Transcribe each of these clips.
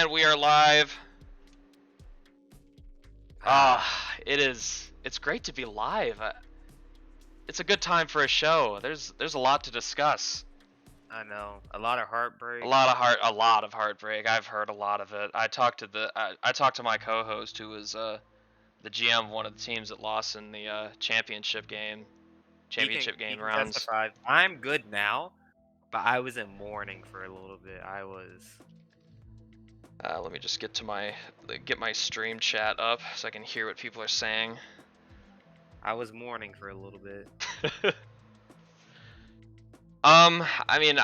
And we are live. It's great to be live. It's a good time for a show. There's a lot to discuss. I know. A lot of heartbreak. A lot of heartbreak. I've heard a lot of it. I talked to my co-host who was the GM of one of the teams that lost in the championship game He can rounds. testify. I'm good now, but I was in mourning for a little bit. Let me just get my stream chat up so I can hear what people are saying. I was mourning for a little bit. I mean,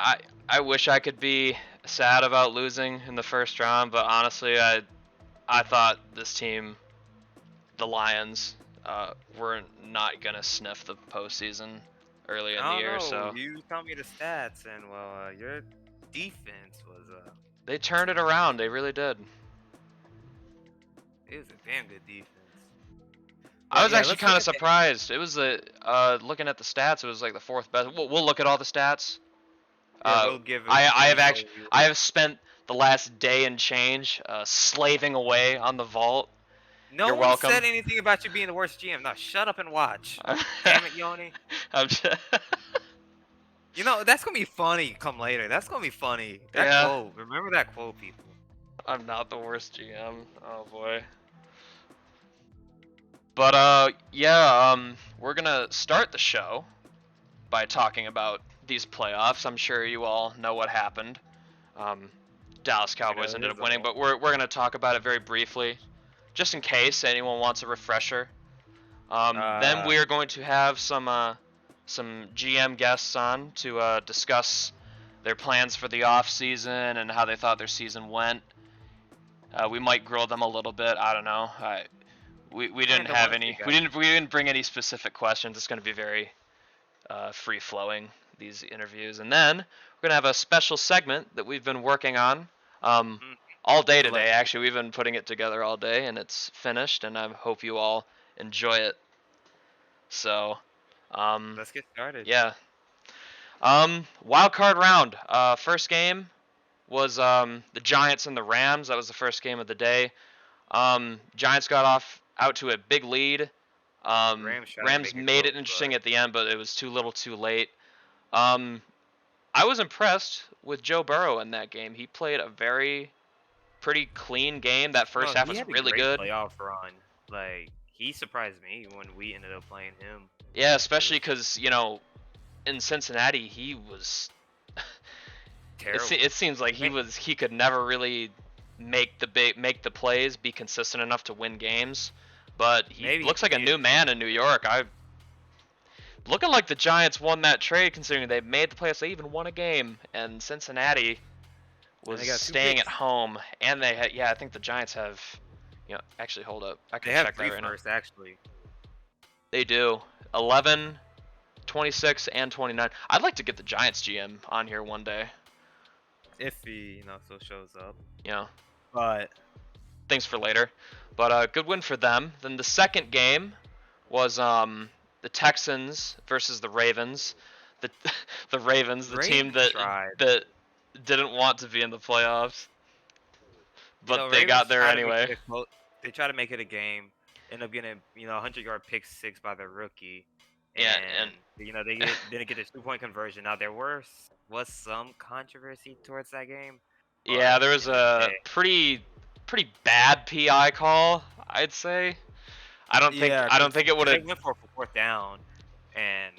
I wish I could be sad about losing in the first round, but honestly, I thought this team, the Lions, were not gonna sniff the postseason early in the I year. don't know. So You tell me the stats, and your defense was they turned it around. They really did. it was a damn good defense. I was Yeah, actually let's kind look of at the. surprised. It was looking at the stats, it was like the fourth best. We'll look at all the stats. Yeah, Uh, we'll give a I have brief actually overview. I have spent the last day and change slaving away on the vault. No You're one welcome. said anything about you being the worst GM. Now shut up and watch. Damn it, Yoni. I'm just, You know, that's gonna be funny come later. That's gonna be funny. That yeah, quote. Remember that quote, people. I'm not the worst GM. Oh boy. But we're gonna start the show by talking about these playoffs. I'm sure you all know what happened. Um, Dallas Cowboys ended up winning, but we're gonna talk about it very briefly, just in case anyone wants a refresher. Then we are going to have some GM guests on to discuss their plans for the off season and how they thought their season went. We might grill them a little bit. I don't know. We didn't have any. We didn't bring any specific questions. It's going to be very free flowing, these interviews, and then we're gonna have a special segment that we've been working on all day today. Actually, we've been putting it together all day, and it's finished. And I hope you all enjoy it. So, Let's get started. yeah. Wild card round. First game was the Giants and the Rams. That was the first game of the day. Giants got out to a big lead. Rams made it interesting at the end, but it was too little too late. I was impressed with Joe Burrow in that game. He played a pretty clean game. That first half was really good. Playoff run. Like, he surprised me when we ended up playing him. Yeah, especially because, in Cincinnati, he was terrible. It seems like he could never really make the plays, be consistent enough to win games. But he looks like a new man in New York. Looking like the Giants won that trade, considering they made the playoffs. They even won a game, and Cincinnati was staying at home. And they had, I think the Giants have, actually hold up, I can check that right now. They have 3 firsts, actually. They do 11, 26, and 29. I'd like to get the Giants GM on here one day. If he, still shows up. Yeah. But things for later. But good win for them. Then the second game was the Texans versus the Ravens. The Ravens, the team that didn't want to be in the playoffs, but they got there anyway. They try to make it a game. End up getting 100-yard pick 6 by the rookie. Yeah, and they didn't get a 2-point conversion. Now there was some controversy towards that game. Yeah, there was a pretty bad PI call, I'd say. I don't think it would have. They went for a 4th down, and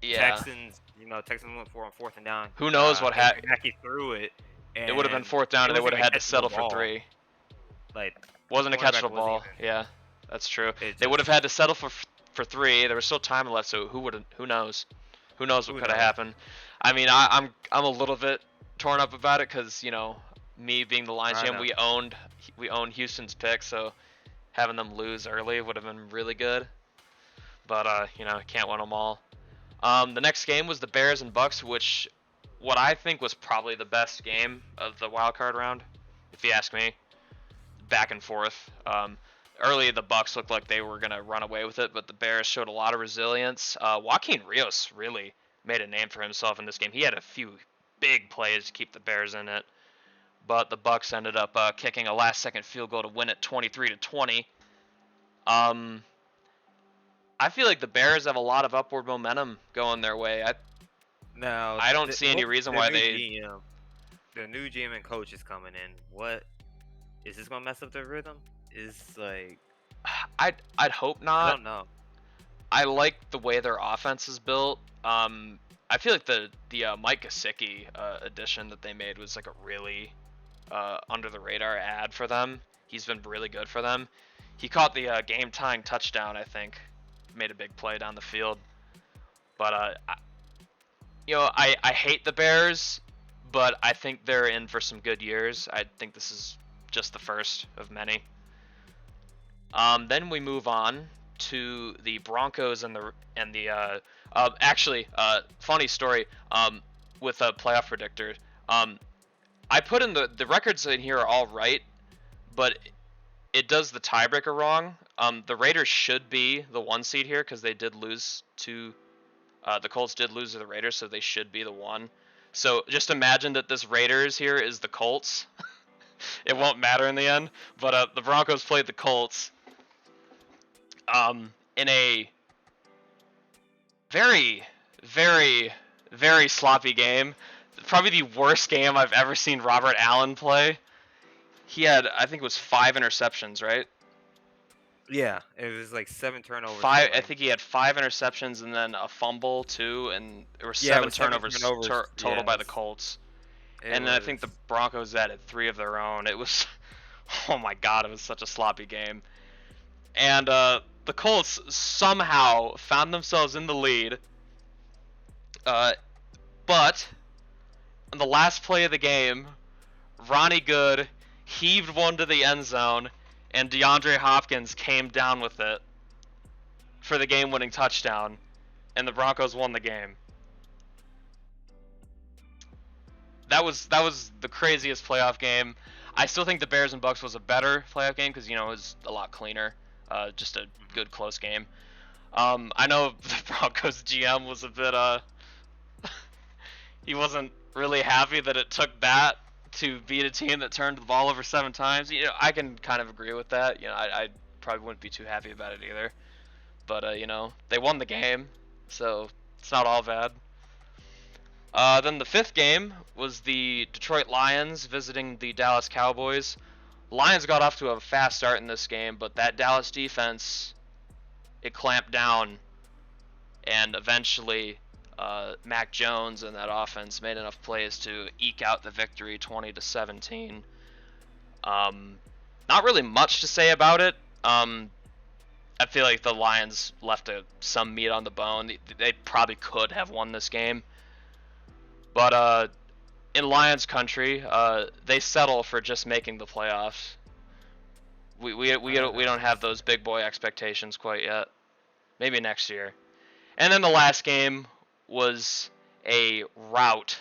Texans went for on 4th and down. Who knows what happened? He threw it. It would have been 4th down, and they would have had to settle for 3. Wasn't a catchable ball. Yeah, that's true. They would have had to settle for 3. There was still time left, so who knows? Who knows what could have happened? I mean, I'm a little bit torn up about it because me being the Lions GM, we owned Houston's pick, so having them lose early would have been really good. But can't win them all. The next game was the Bears and Bucks, which what I think was probably the best game of the wild card round, if you ask me. Back and forth. Early, the Bucks looked like they were gonna run away with it, but the Bears showed a lot of resilience. Joaquin Rios really made a name for himself in this game. He had a few big plays to keep the Bears in it. but the Bucks ended up kicking a last-second field goal to win it 23-20. I feel like the Bears have a lot of upward momentum going their way. Now, I don't see any reason why they. The new GM and coach is coming in. What is this gonna mess up their rhythm? Is like I'd hope I not. don't know. I like the way their offense is built. I feel like the Mike Gesicki addition that they made was like a really under the radar ad for them. He's been really good for them. He caught the game tying touchdown, I think, made a big play down the field. But I hate the Bears, but I think they're in for some good years. I think this is just the first of many. Then we move on to the Broncos and the actually funny story with a playoff predictor. I put in the records in here are all right, but it does the tiebreaker wrong. The Raiders should be the 1 seed here because they did lose to the Colts did lose to the Raiders, so they should be the 1. So just imagine that this Raiders here is the Colts. It won't matter in the end, but the Broncos played the Colts in a very, very, very sloppy game. Probably the worst game I've ever seen Robert Allen play. He had, I think it was 5 interceptions, right? Yeah, it was like 7 turnovers. I think he had 5 interceptions and then a fumble too, and there were 7 turnovers total by the Colts. And then I think the Broncos added 3 of their own. It was, oh my God, it was such a sloppy game. And the Colts somehow found themselves in the lead. But on the last play of the game, Ronnie Good heaved one to the end zone, and DeAndre Hopkins came down with it for the game-winning touchdown, and the Broncos won the game. That was the craziest playoff game. I still think the Bears and Bucks was a better playoff game because it was a lot cleaner. Just a good close game. I know the Broncos GM was a bit he wasn't really happy that it took that to beat a team that turned the ball over 7 times. I can kind of agree with that. I probably wouldn't be too happy about it either. But they won the game, so it's not all bad. Then the 5th game was the Detroit Lions visiting the Dallas Cowboys. Lions got off to a fast start in this game, but that Dallas defense, it clamped down, and eventually Mac Jones and that offense made enough plays to eke out the victory 20-17. Not really much to say about it. I feel like the Lions left some meat on the bone. They probably could have won this game. But in Lions country, they settle for just making the playoffs. We don't have those big boy expectations quite yet. Maybe next year. And then the last game was a rout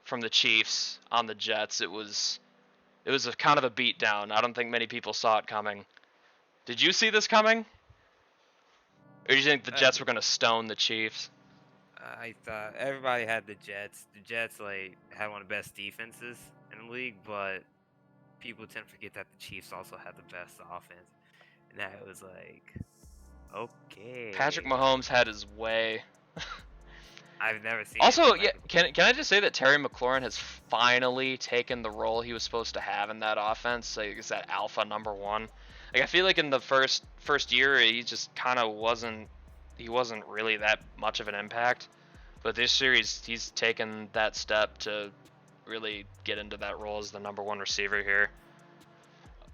from the Chiefs on the Jets. It was a kind of a beatdown. I don't think many people saw it coming. Did you see this coming? Or did you think the Jets were going to stone the Chiefs? I thought everybody had the Jets. The Jets had one of the best defenses in the league, but people tend to forget that the Chiefs also had the best offense. And that it was okay. Patrick Mahomes had his way. I've never seen. Also, yeah, can I just say that Terry McLaurin has finally taken the role he was supposed to have in that offense? Is that alpha number 1? I feel like in the first year he just kind of wasn't really that much of an impact. But this year he's taken that step to really get into that role as the number 1 receiver here.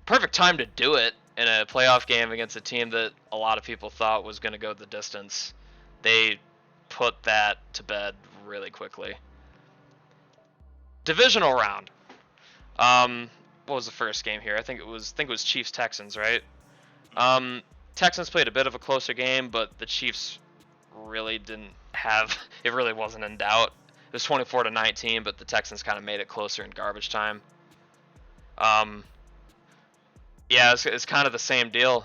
Perfect time to do it in a playoff game against a team that a lot of people thought was going to go the distance. They put that to bed really quickly. Divisional round. What was the first game here? I think it was Chiefs Texans, right? Texans played a bit of a closer game, but the Chiefs really didn't have. It really wasn't in doubt. It was 24-19, but the Texans kind of made it closer in garbage time. Yeah, it's kind of the same deal.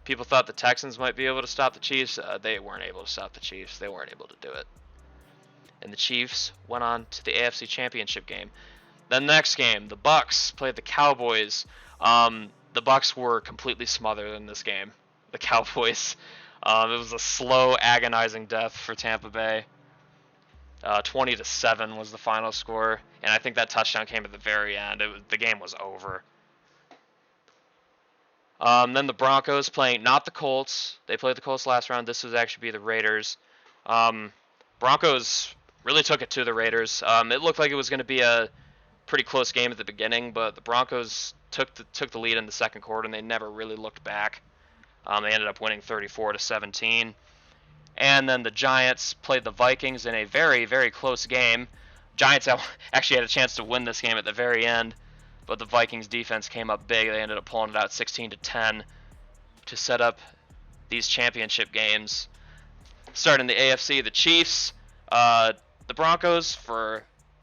People thought the Texans might be able to stop the Chiefs. They weren't able to stop the Chiefs. They weren't able to do it. And the Chiefs went on to the AFC Championship game. The next game, the Bucks played the Cowboys. The Bucks were completely smothered in this game. The Cowboys. It was a slow, agonizing death for Tampa Bay. 20-7 was the final score, and I think that touchdown came at the very end. The game was over. Then the Broncos playing not the Colts. They played the Colts last round. This would actually be the Raiders. Broncos really took it to the Raiders. It looked like it was going to be a pretty close game at the beginning, but the Broncos took the lead in the second quarter, and they never really looked back. They ended up winning 34-17. And then the Giants played the Vikings in a very, very close game. Giants actually had a chance to win this game at the very end, but the Vikings defense came up big. They ended up pulling it out 16-10 to set up these championship games. Starting the AFC, the Chiefs, the Broncos, for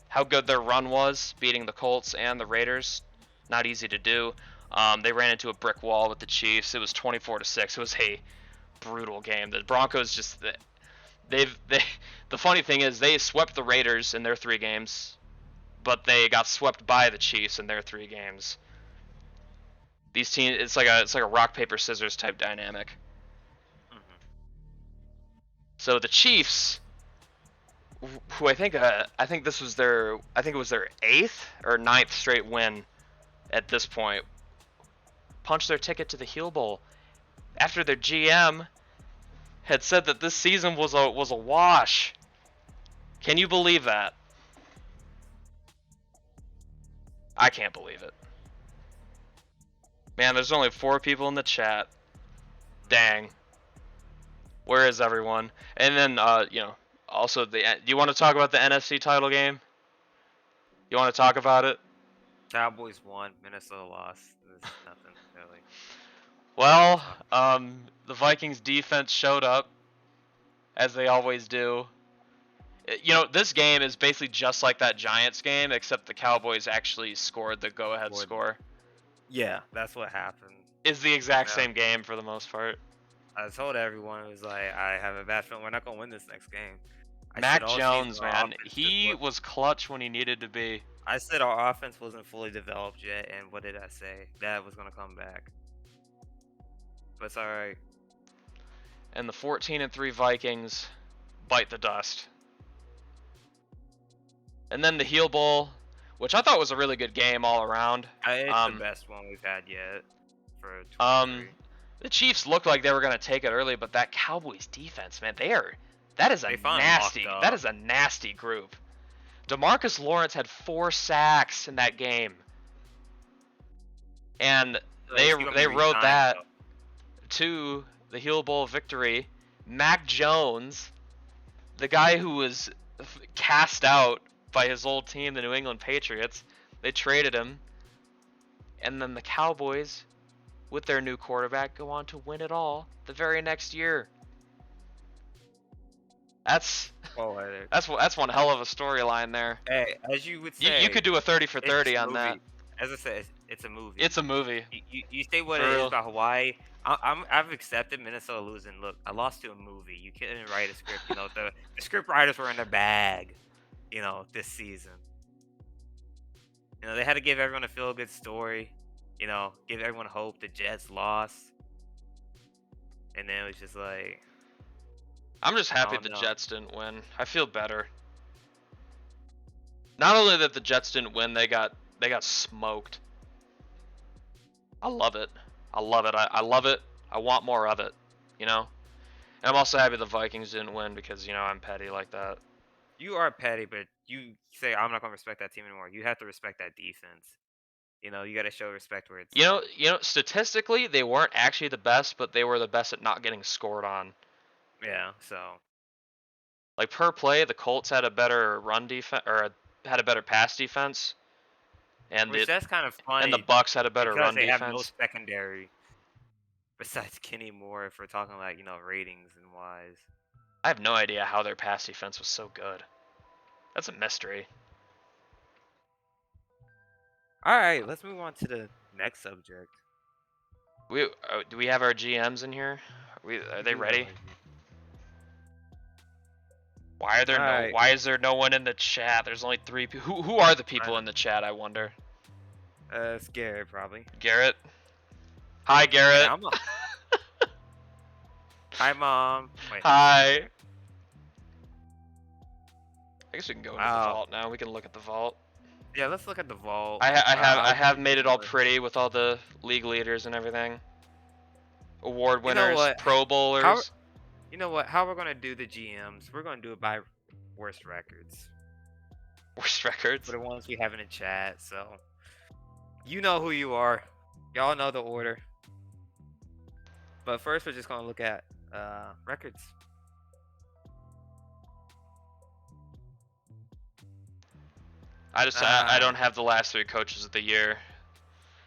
how good their run was, beating the Colts and the Raiders. Not easy to do. They ran into a brick wall with the Chiefs. It was 24-6. It was a brutal game. The Broncos just the funny thing is they swept the Raiders in their 3 games, but they got swept by the Chiefs in their 3 games. These teams, it's like a rock paper scissors type dynamic. Mm-hmm. So the Chiefs, who I think it was their 8th or 9th straight win at this point, punched their ticket to the Heel Bowl after their GM had said that this season was a wash. Can you believe that? I can't believe it. Man, there's only 4 people in the chat. Dang. Where is everyone? And then, also do you want to talk about the NFC title game? You want to talk about it? Cowboys won, Minnesota lost. There's nothing really. Well, the Vikings defense showed up, as they always do. This game is basically just like that Giants game, except the Cowboys actually scored the go-ahead score. Yeah, that's what happened. It's the exact same game for the most part. I told everyone, it was like, I have a bad feeling we're not going to win this next game. Mac Jones, man, he was clutch when he needed to be. I said our offense wasn't fully developed yet, and what did I say? That was going to come back. But it's alright. And the 14-3 Vikings bite the dust. And then the Heel Bowl, which I thought was a really good game all around. It's the best one we've had yet for 23. The Chiefs looked like they were going to take it early, but that Cowboys defense, man, that is a nasty group. DeMarcus Lawrence had 4 sacks in that game. And they rode that to the Heel Bowl victory. Mac Jones, the guy who was cast out by his old team, the New England Patriots, they traded him. And then the Cowboys, with their new quarterback, go on to win it all the very next year. That's one hell of a storyline there. Hey, as you would say, you could do a 30 for 30 on that. As I said, it's a movie. It's a movie. You say what it is about Hawaii. I've accepted Minnesota losing. Look, I lost to a movie. You couldn't write a script. The script writers were in their bag. This season. They had to give everyone a feel-good story. Give everyone hope. The Jets lost, and then it was just like. I'm just happy the Jets didn't win. I feel better. Not only that the Jets didn't win, they got smoked. I love it. I love it. I love it. I want more of it. And I'm also happy the Vikings didn't win because I'm petty like that. You are petty, but you say I'm not gonna respect that team anymore. You have to respect that defense. You got to show respect where it's. Statistically, they weren't actually the best, but they were the best at not getting scored on. Yeah, so. Like per play, the Colts had a better run defense or had a better pass defense, and that's kind of funny. And the Bucks had a better run defense. Because they have no secondary besides Kenny Moore, if we're talking like ratings and wise. I have no idea how their pass defense was so good. That's a mystery. All right, let's move on to the next subject. Do we have our GMs in here? Are they ready? Alright. Why is there no one in the chat? There's only 3 people. Who are the people in the chat, I wonder? It's Garrett, probably. Garrett? Hi, Garrett. Yeah, Hi, Mom. Wait. Hi. I guess we can go into the Wow. vault now. We can look at the vault. Yeah, let's look at the vault. I have made it all pretty with all the league leaders and everything. Award You know winners, what? Pro Bowlers. You know what? How we're gonna do the GMs? We're gonna do it by worst records. Worst records. For the ones we have in the chat, so you know who you are. Y'all know the order. But first, we're just gonna look at records. I don't have the last 3 coaches of the year.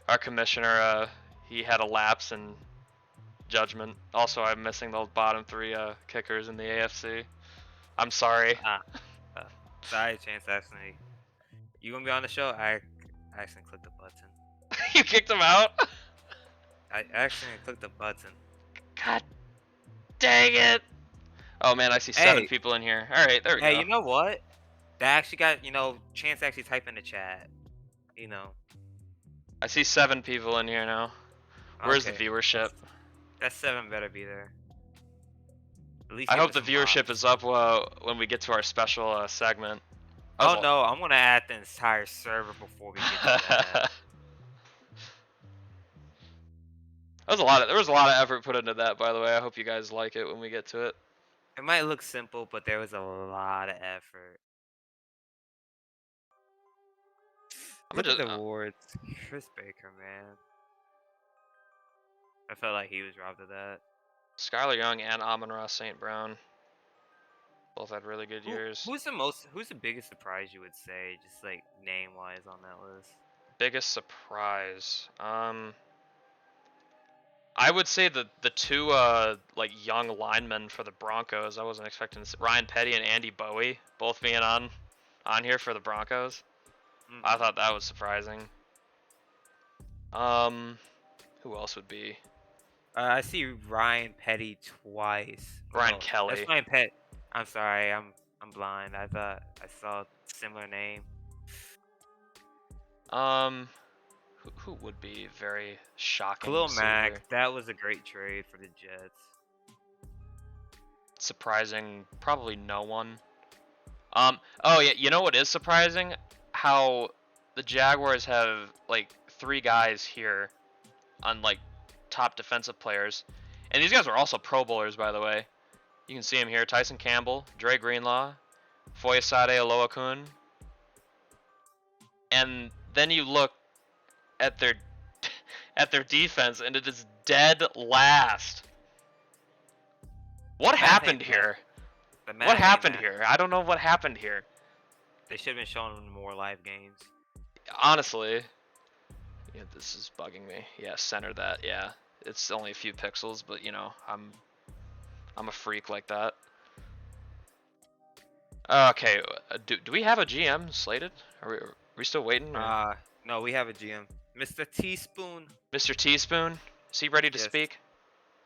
Our commissioner, he had a lapse in judgment. Also, I'm missing the bottom 3 kickers in the AFC. I'm sorry. Sorry, Chance. Actually, you gonna be on the show? I accidentally clicked the button. You kicked him out? I accidentally clicked the button. God dang it! Oh man, I see 7 Hey. people in here. All right, there we go. Hey, you know what? That actually got Chance actually typed in the chat. I see 7 people in here now. Where's the Okay. viewership? That 7 better be there. At least I give hope us the some viewership mods. is up when we get to our special segment. Oh no, I'm gonna add the entire server before we get to that. There was a lot of effort put into that, by the way. I hope you guys like it when we get to it. It might look simple, but there was a lot of effort. Look at the awards. Chris Baker, man. I felt like he was robbed of that. Skylar Young and Amon-Ra St. Brown both had really good years. Who's the biggest surprise you would say, just like name wise on that list? Biggest surprise. I would say the 2 like young linemen for the Broncos. I wasn't expecting to see Ryan Petty and Andy Bowie both being on here for the Broncos. I thought that was surprising. Who else would be? I see Ryan Petty twice. Ryan Kelly. That's Ryan Pett. I'm sorry, I'm blind. I thought I saw a similar name. Who would be very shocking? Khalil Mack. That was a great trade for the Jets. Surprising, probably no one. Oh yeah, you know what is surprising? How the Jaguars have like 3 guys here on like top defensive players, and these guys are also Pro Bowlers, by the way. You can see them here: Tyson Campbell, Dre Greenlaw, Foyesade Oloakun, and then you look at their defense, and it is dead last. What happened here? What happened here? I don't know what happened here. They should have been showing more live games. Honestly. Yeah, this is bugging me. Yeah, center that. Yeah, it's only a few pixels, but you know, I'm a freak like that. Okay, do we have a GM slated? Are we still waiting? No, we have a GM. Mr. Teaspoon. Mr. Teaspoon, is he ready to speak?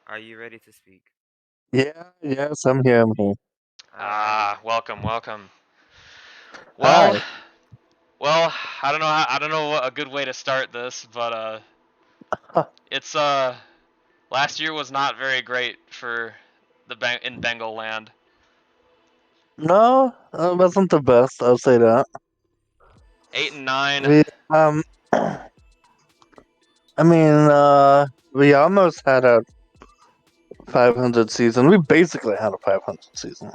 Are you ready to speak? Yeah, yes, I'm here. Welcome. Hi. Well, I don't know what a good way to start this, but it's last year was not very great for in Bengal land. No, it wasn't the best. I'll say that. 8-9. We I mean, we almost had a 500 season. We basically had a 500 season.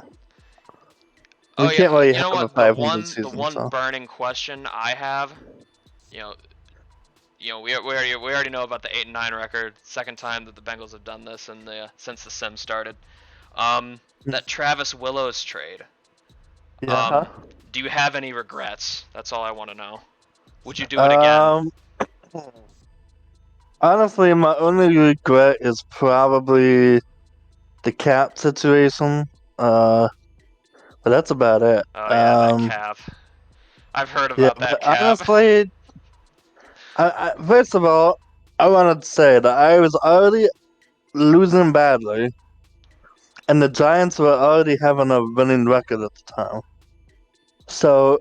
We can't really have a 500 season. The one burning question I have, you know, we already know about the 8-9 record. Second time that the Bengals have done this since the Sims started. That Travis Willows trade. Yeah. Do you have any regrets? That's all I want to know. Would you do it again? Honestly, my only regret is probably the cap situation. But that's about it. Oh yeah, that cap. I've heard about that cap. Honestly, first of all, I wanted to say that I was already losing badly. and the Giants were already having a winning record at the time. So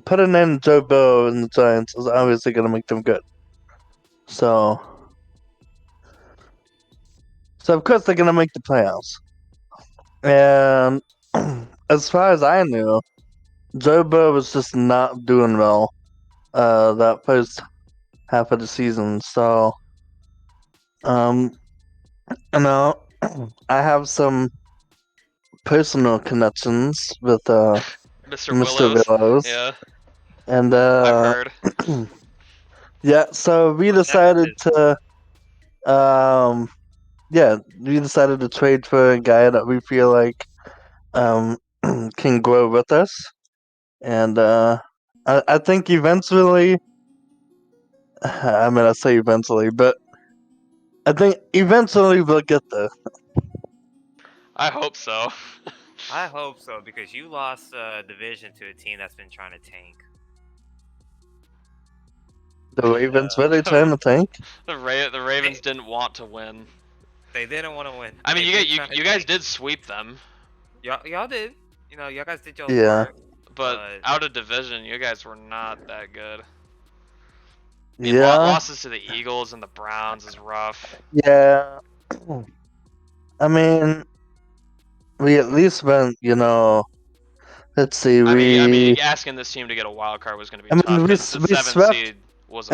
putting in Joe Burrow and the Giants is obviously going to make them good. So of course they're going to make the playoffs. And as far as I knew, Joe Burrow was just not doing well that first half of the season. So, you know, I have some personal connections with Mr. Mr. Willows. Willows. Yeah, And I've heard. yeah, so we decided to trade for a guy that we feel like can grow with us. And I think eventually I mean I say eventually, but I think eventually we'll get there. I hope so. I hope so, because you lost a division to a team that's been trying to tank. The Ravens, were they trying to tank? The Ravens didn't want to win. They didn't want to win. I mean, you guys did sweep them. Y'all did. You know, y'all guys did y'all's Yeah. part. But out of division, you guys were not that good. I mean, Yeah. losses to the Eagles and the Browns is rough. Yeah. I mean, we at least went, let's see, I mean, asking this team to get a wild card was going to be tough because the 7th seed was.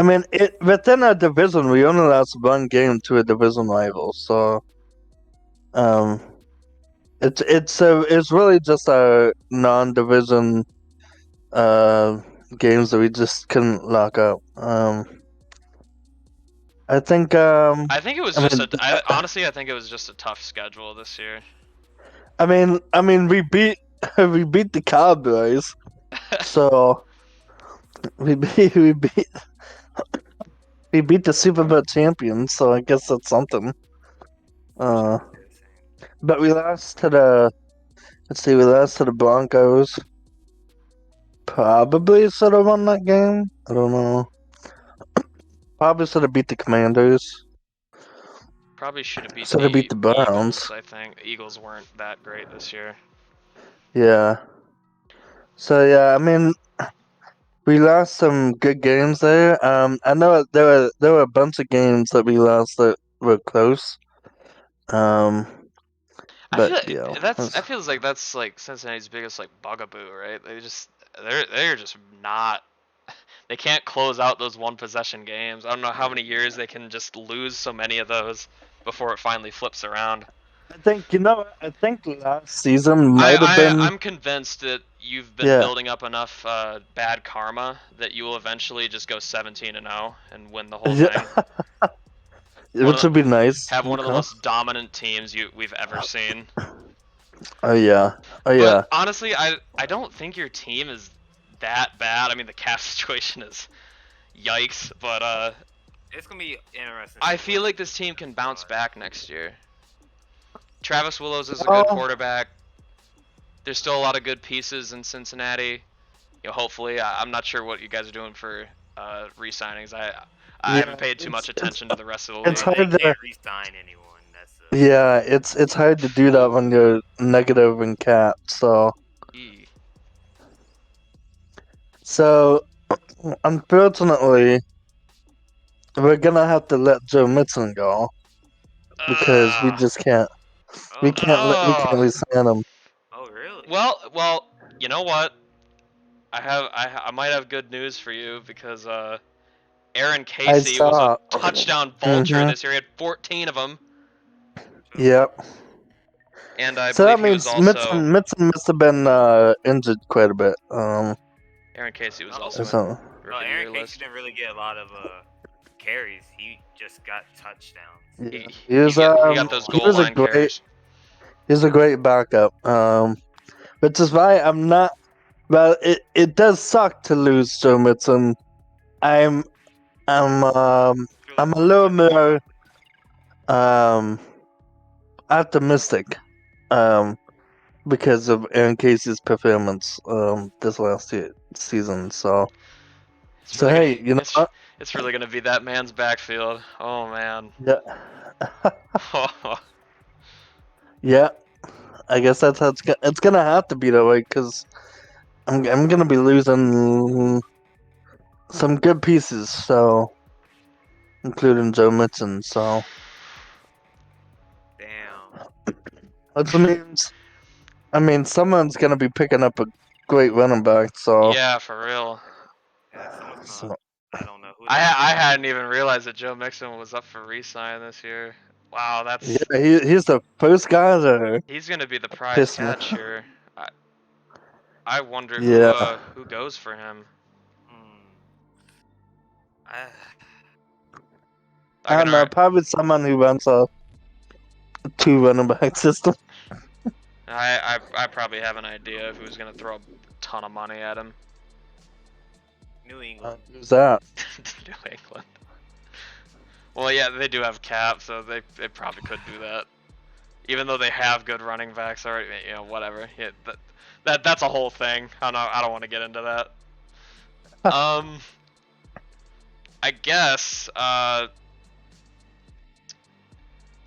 Within our division, we only lost one game to a division rival, so it's really just our non-division games that we just couldn't lock up. I think it was honestly, I think it was just a tough schedule this year. I mean, we beat the Cowboys, so we beat the Super Bowl champions. So I guess that's something. But we lost to the Broncos. Probably should have won that game. I don't know. Probably should have beat the Commanders. Probably should have beat the Browns. Eagles, I think. Eagles weren't that great this year. Yeah. So yeah, I mean, we lost some good games there. I know there were a bunch of games that we lost that were close. But I feel like that's like Cincinnati's biggest like bugaboo, right? They're just not. They can't close out those one possession games. I don't know how many years they can just lose so many of those before it finally flips around. I think last season might have been. I'm convinced that you've been building up enough bad karma that you will eventually just go 17-0 and win the whole thing. Which would be nice. Have one of the most dominant teams we've ever seen. Oh yeah. But honestly, I don't think your team is that bad. I mean, the cap situation is yikes, but it's gonna be interesting. I feel like this team can bounce back next year. Travis Willows is a good quarterback. There's still a lot of good pieces in Cincinnati. Hopefully, I'm not sure what you guys are doing for re-signings. I haven't paid too much attention to the rest of the league. It's hard to re-sign anyone. It's hard to do that when you're negative in cap. So unfortunately, we're gonna have to let Joe Mixon go because we just can't. We can't re-sign him. Oh really? Well, you know what? I might have good news for you because Aaron Casey was a touchdown vulture this year. He had 14 of them. Yep. And I believe he was also. Mixon must have been injured quite a bit. Aaron Casey was also. Aaron Casey didn't really get a lot of carries. He just got touchdowns. He got those goal line carries. He's a great backup. Which is why I'm not. Well, it does suck to lose Joe Mixon. I'm a little more optimistic because of Aaron Casey's performance this last season. So hey, you know what? It's really gonna be that man's backfield. Oh man. Yeah. Yeah. I guess that's how it's gonna have to be that way because I'm gonna be losing some good pieces, so including Joe Mixon. So Damn. which means, I mean, someone's gonna be picking up a great running back. So Yeah, for real. Yeah, someone's gonna. so I don't know who that's I gonna hadn't even realized that Joe Mixon was up for re-sign this year. Wow, yeah, that's he's the first guy to he's gonna be the prize piss me. catch here. I wonder Yeah, who goes for him. be. I, I I can don't know. ar- Probably someone who runs a two running back system. I probably have an idea of who's gonna throw a ton of money at him. New England. Who's that? New England. Well, yeah, they do have cap, so they probably could do that. Even though they have good running backs already, you know, whatever. Yeah, that's a whole thing. I don't want to get into that. I guess.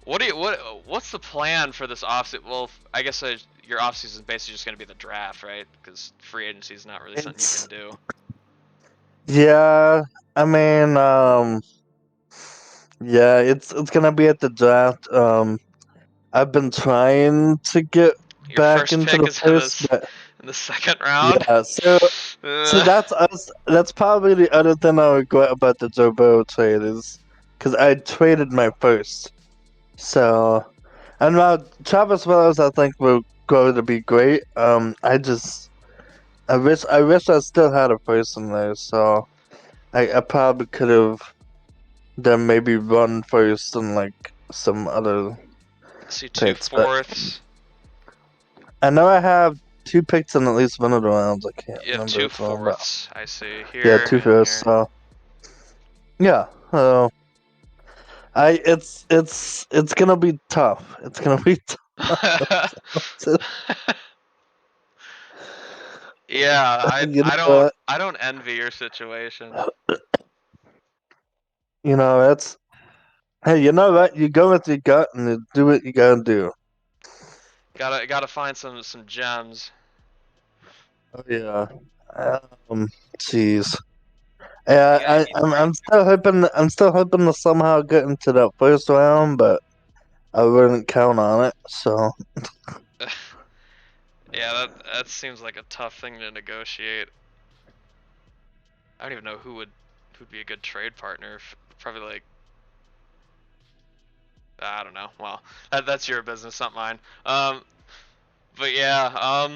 What's the plan for this offseason? Well, I guess your offseason is basically just gonna be the draft, right? Because free agency is not really something you can do. Yeah, I mean, yeah, it's gonna be at the draft. I've been trying to get Your back first into pick the is first, but in the second round. yeah, so that's us. That's probably the other thing I regret about the Joe Burrow trade is because I traded my first. So, and now Travis Wells, I think will grow to be great. I wish I still had a first in there. So I probably could have then maybe run first and like some other See, two picks, but fourths. I know I have two picks in at least one of the rounds. I can't You have remember two which one, but fourths. I see yeah, here two and firsts. here. So yeah, it's gonna be tough. It's gonna be tough. Yeah, You know what? I don't envy your situation. You know that's hey. You know what? You go with your gut and you do what you gotta do. Gotta find some gems. Oh yeah. Jeez. You Yeah, got any strength? I'm still hoping. I'm still hoping to somehow get into that first round, but I wouldn't count on it. So Yeah, that seems like a tough thing to negotiate. I don't even know who'd be a good trade partner. Probably like I don't know. Well, that's your business, not mine. But yeah.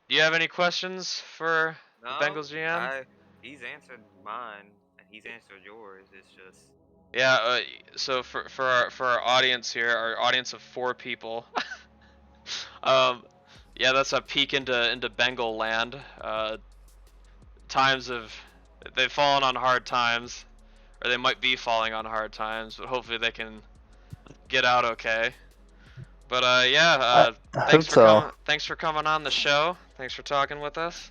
Do you have any questions for the No, Bengals GM? he's answered mine and he's answered yours. It's just Yeah. So for our audience here, our audience of 4 people. um, yeah, that's a peek into Bengal land. Times of they've fallen on hard times, or they might be falling on hard times, but hopefully they can get out okay. But yeah, I hope so. thanks for coming on the show. Thanks for talking with us.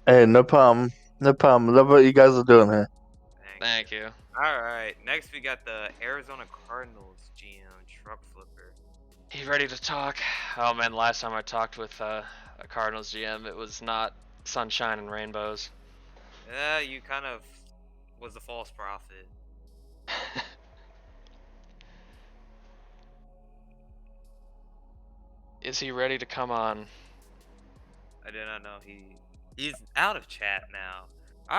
Hey, no problem. No problem. Love what you guys are doing here. thank you. Thank you. All right, next we got the Arizona Cardinals GM Truck Flipper. You ready to talk? Oh man, last time I talked with a Cardinals GM, it was not sunshine and rainbows. Yeah, you kind of was a false prophet. Is he ready to come on? I did not know he's out of chat now.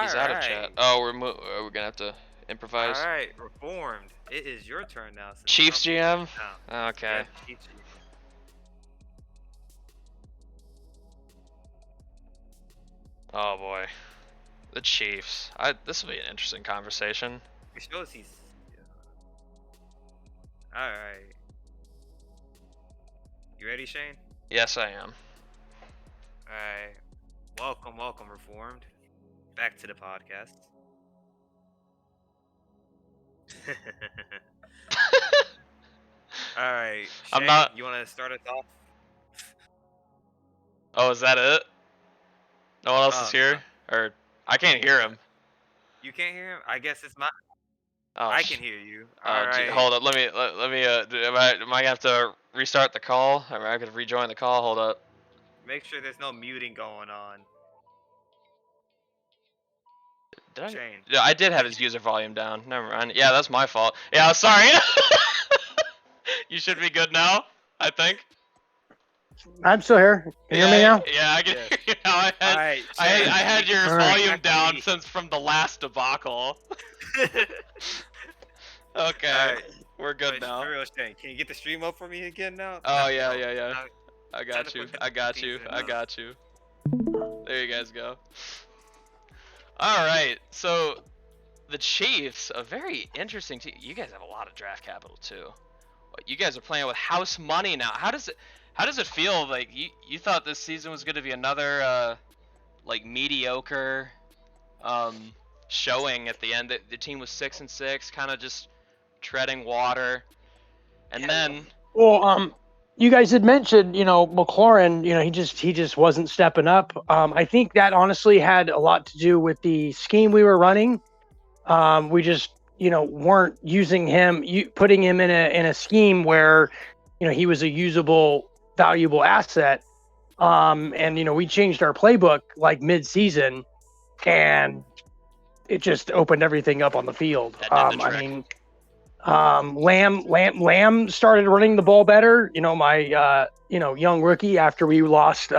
He's out of chat. Oh, we're gonna have to improvise. All right, reformed. It is your turn now. Since Chiefs GM. now. Okay. Yeah, Chiefs GM. Oh boy, the Chiefs. This will be an interesting conversation. It shows he's. All right. You ready, Shane? Yes, I am. All right. Welcome, reformed. Back to the podcast. All right, Shane, I'm not. you want to start us off? Oh, is that it? No one else is No. here, or I can't hear him. You can't hear him? I guess it's my. Oh, I can hear you. Oh, All right. hold up. Let me. Am I gonna have to restart the call? Am I gonna rejoin the call? Hold up. Make sure there's no muting going on. Did I? Shane. Yeah, I did have his user volume down. Never mind. Yeah, that's my fault. Yeah, sorry. You should be good now, I think. I'm still here. Can you hear me now? Yeah, I can Yes. hear you now. I All right, had Shane, your All right. volume down me. since from the last debacle. Okay, Alright. we're good Wait, now. for real, Shane, can you get the stream up for me again now? Oh, No, yeah. no, I time got to you. put I got you. different I things in. got you. There you guys go. All right, so the Chiefs, a very interesting team. You guys have a lot of draft capital too. You guys are playing with house money now. How does it feel? Like you thought this season was going to be another like mediocre showing at the end. The team was 6-6, kind of just treading water, and then Well, you guys had mentioned, McLaurin, he just wasn't stepping up. I think that honestly had a lot to do with the scheme we were running. We just, weren't using him, putting him in a scheme where, he was a usable, valuable asset. And we changed our playbook like mid-season, and it just opened everything up on the field. that did the I trick. mean, Lamb started running the ball better. My young rookie after we lost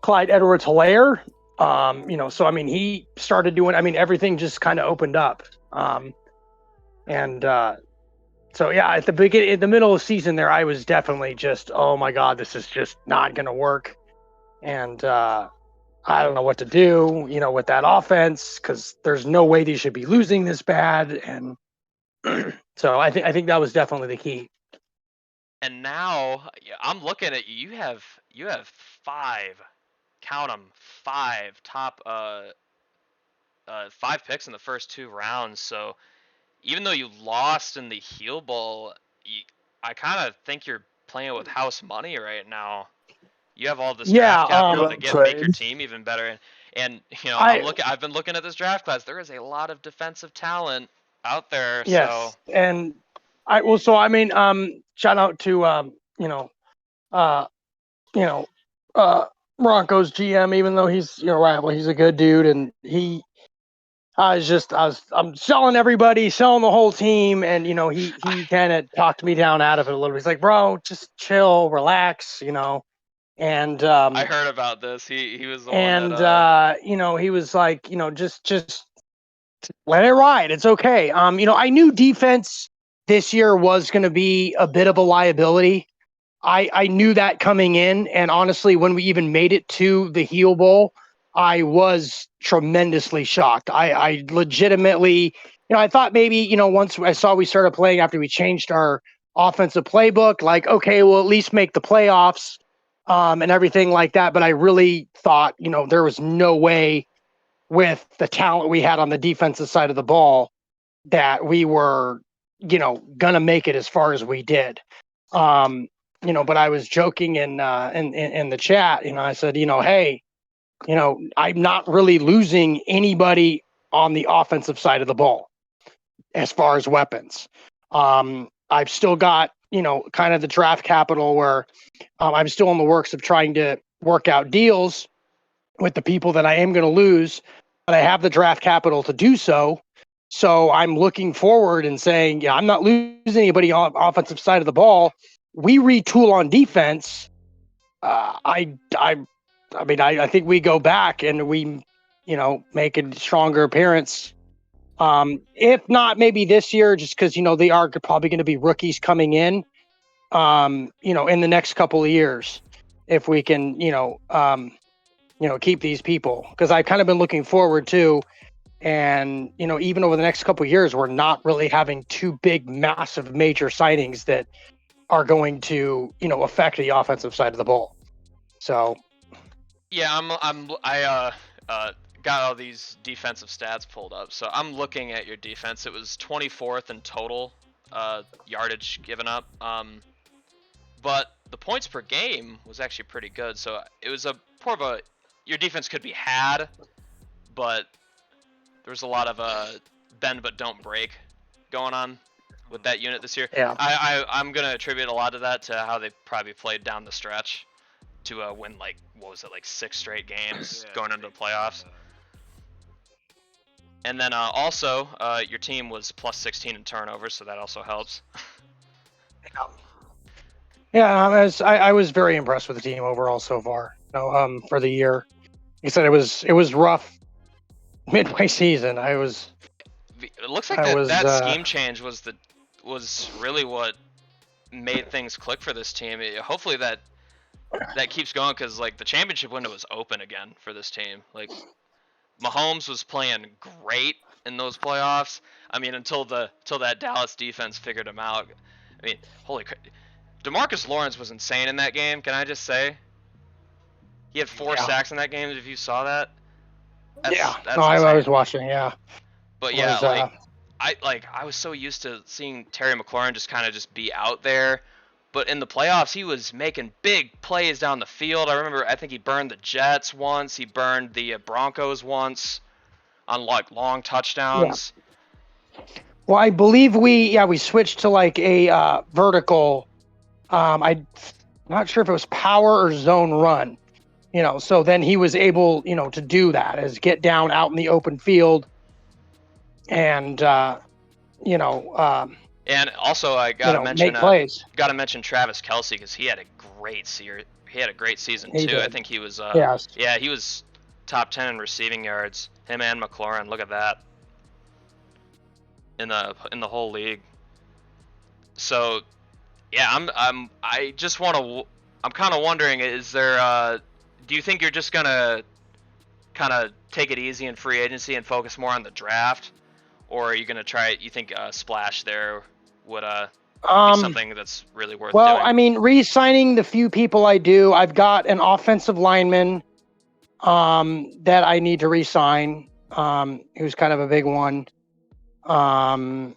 Clyde Edwards-Helaire. So I mean, he started doing. I mean, everything just kind of opened up. So yeah, at the beginning, in the middle of the season, there, I was definitely just, oh my god, this is just not going to work, and I don't know what to do. With that offense, because there's no way they should be losing this bad, and so I think that was definitely the key. And now I'm looking at you. You have 5, count them, 5 top 5 picks in the first 2 rounds. So even though you lost in the Heel Bowl, I kind of think you're playing with house money right now. You have all this draft capital to make your team even better. And I've been looking at this draft class. There is a lot of defensive talent out there. Yes, So and shout out to uh, Broncos GM, even though he's he's a good dude, and I'm selling everybody, selling the whole team, and he kind of talked me down out of it a little bit. He's like, bro, just chill, relax, and I heard about this. He was the and one that he was like, just let it ride. It's okay. I knew defense this year was going to be a bit of a liability. I knew that coming in, and honestly, when we even made it to the Heel Bowl, I was tremendously shocked. I legitimately, I thought maybe, once I saw we started playing after we changed our offensive playbook, like, okay, we'll at least make the playoffs, and everything like that. But I really thought, there was no way with the talent we had on the defensive side of the ball that we were, gonna make it as far as we did. But I was joking in the chat. I said, hey, I'm not really losing anybody on the offensive side of the ball as far as weapons. I've still got, kind of the draft capital where I'm still in the works of trying to work out deals with the people that I am going to lose, but I have the draft capital to do so. So I'm looking forward and saying, yeah, I'm not losing anybody on the offensive side of the ball. We retool on defense. I think we go back and we, make a stronger appearance. If not, maybe this year, just because they are probably going to be rookies coming in. In the next couple of years, if we can, keep these people, because I've kind of been looking forward to. And, even over the next couple of years, we're not really having 2 big, massive, major signings that are going to, affect the offensive side of the ball. So, yeah, I got all these defensive stats pulled up. So I'm looking at your defense. It was 24th in total yardage given up. But the points per game was actually pretty good. So it was your defense could be had, but there was a lot of bend but don't break going on with that unit this year. Yeah. I'm gonna attribute a lot of that to how they probably played down the stretch to win like what was it, like 6 straight games going into the playoffs. And then also your team was plus 16 in turnovers, so that also helps. Yeah, I was very impressed with the team overall so far. For the year, like I said, it was rough midway season. It looks like I was, that scheme change was really what made things click for this team. Hopefully that keeps going, because like the championship window is open again for this team. Like Mahomes was playing great in those playoffs. I mean, until that Dallas defense figured him out. I mean, holy crap. DeMarcus Lawrence was insane in that game. Can I just say? He had 4 sacks in that game. If you saw that. That's I was watching. Yeah. But yeah, I was so used to seeing Terry McLaurin just be out there, but in the playoffs he was making big plays down the field. I think he burned the Jets once. He burned the Broncos once on like long touchdowns. Yeah. Well, I believe we switched to like a vertical. I'm not sure if it was power or zone run. So then he was able, to do that, is get down out in the open field, and and also I gotta mention make plays. Gotta mention Travis Kelce, because he had a great season too. Did. I think he was yes. Yeah, he was top 10 in receiving yards. Him and McLaurin, look at that. In the whole league. So yeah, I'm kind of wondering, is there do you think you're just gonna kind of take it easy in free agency and focus more on the draft, or are you gonna try? You think splash there would be something that's really worth doing? I mean, re-signing the few people I do, I've got an offensive lineman that I need to re-sign, who's kind of a big one, and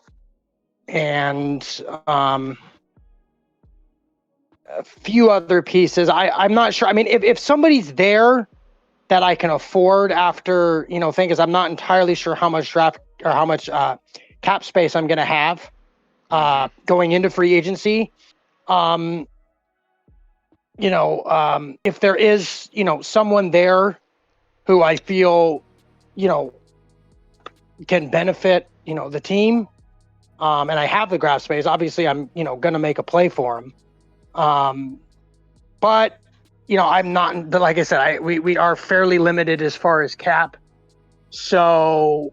a few other pieces. I'm not sure. I mean, if somebody's there that I can afford after, thing is, I'm not entirely sure how much draft or how much cap space I'm going to have going into free agency. If there is, someone there who I feel, can benefit, the team, and I have the draft space, obviously I'm, going to make a play for him. But I'm not, but like I said, we are fairly limited as far as cap. So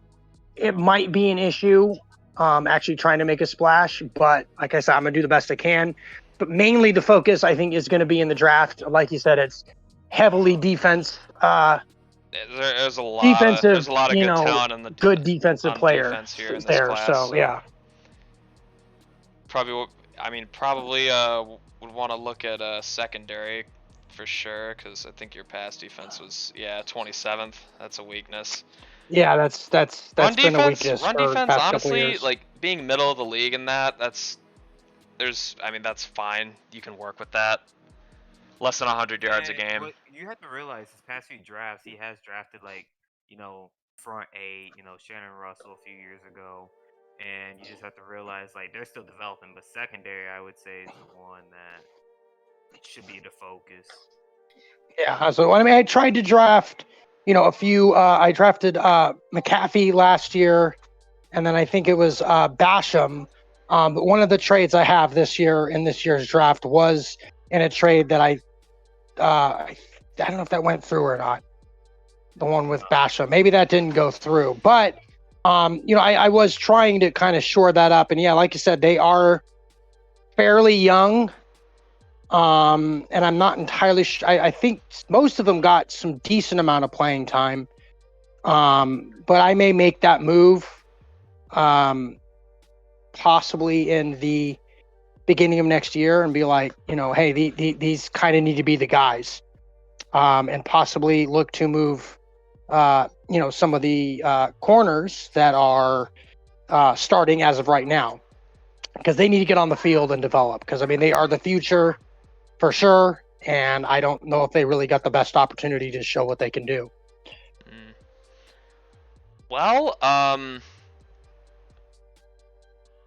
it might be an issue, actually trying to make a splash, but like I said, I'm gonna do the best I can. But mainly the focus, I think, is going to be in the draft. Like you said, it's heavily defense. There's a lot defensive, of good talent in the good defensive player defense here in this there. class, so yeah, probably would want to look at secondary for sure, because I think your pass defense was 27th. That's a weakness. Yeah, that's run been defense, a weakness. Run for defense, the past honestly, like being middle of the league in that's fine. You can work with that. Less than 100 yards a game. But you have to realize his past few drafts, he has drafted front 8, Shannon Russell a few years ago. And you just have to realize they're still developing, but secondary I would say is the one that should be the focus. Yeah, so I mean, I tried to draft, a few. I drafted McAfee last year, and then I think it was Basham. But one of the trades I have this year in this year's draft was in a trade that I don't know if that went through or not. The one with Basham, maybe that didn't go through, but I was trying to kind of shore that up, and like you said, they are fairly young. And I'm not entirely sure. I think most of them got some decent amount of playing time. But I may make that move, possibly in the beginning of next year, and be like, hey, these kind of need to be the guys, and possibly look to move, some of the corners that are starting as of right now, because they need to get on the field and develop. Because I mean, they are the future. For sure, and I don't know if they really got the best opportunity to show what they can do. Well,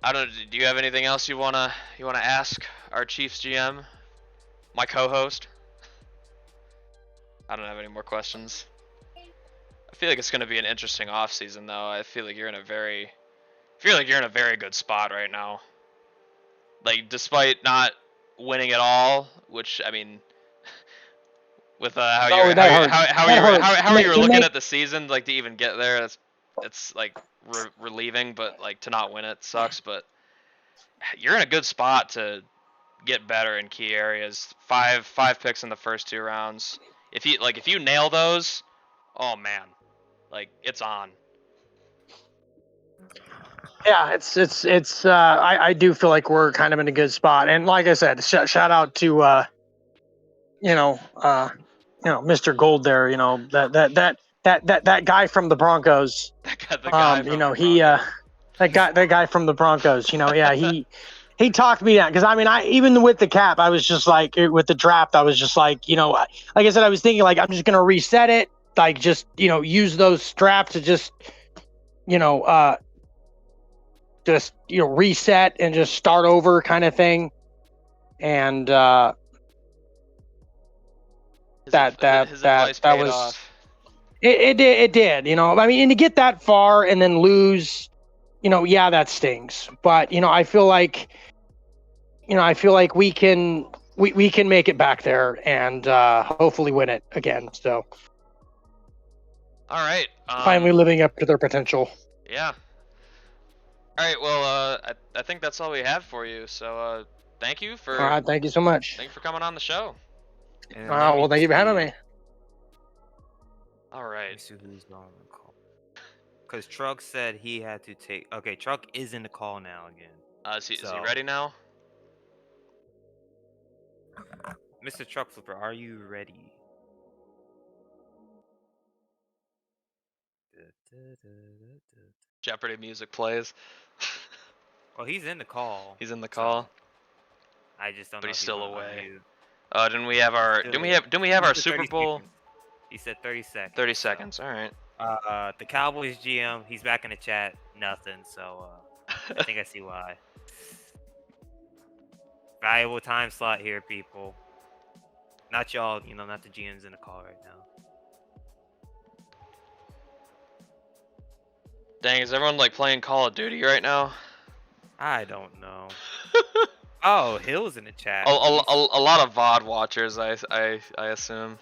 I don't. Do you have anything else you wanna ask our Chiefs GM, my co-host? I don't have any more questions. I feel like it's gonna be an interesting offseason, though. I feel like you're in a very good spot right now. Like, despite not winning at all, which I mean, with how Oh, that hurts. That hurts. you were looking at the season, like to even get there, it's like relieving, but like to not win it sucks. But you're in a good spot to get better in key areas. Five picks in the first 2 rounds. If you nail those, oh man, like it's on. Yeah, it's. I do feel like we're kind of in a good spot, and like I said, shout out to Mr. Gold there. That guy from the Broncos. The guy from the Broncos. That guy from the Broncos. Yeah, he talked me down because I mean, even with the cap, I was just like with the draft, I was just like like I said, I was thinking like I'm just gonna reset it, like just use those drafts to just reset and just start over kind of thing, and that was off. It did. I mean, and to get that far and then lose, yeah, that stings. But I feel like we can make it back there and hopefully win it again. So all right, finally living up to their potential. Yeah. All right, well, I think that's all we have for you. So, thank you for. All right, thank you so much. Thank you for coming on the show. Well, thank you for having me. All right. Let me see who's on the call. Because Truck said he had to take. Okay, Truck is in the call now again. Is he ready now? Mr. Truck Flipper, are you ready? Jeopardy music plays. Well, he's in the call. He's in the call. So I just don't know. But he's still away. Oh, didn't we have our? Didn't we have our Super Bowl? Seconds. He said 30 seconds. 30 seconds. All right. The Cowboys GM, he's back in the chat. Nothing. So I think I see why. Valuable time slot here, people. Not y'all, not the GMs in the call right now. Dang, is everyone like playing Call of Duty right now? I don't know. Oh, Hill's in the chat. A lot of VOD watchers, I assume.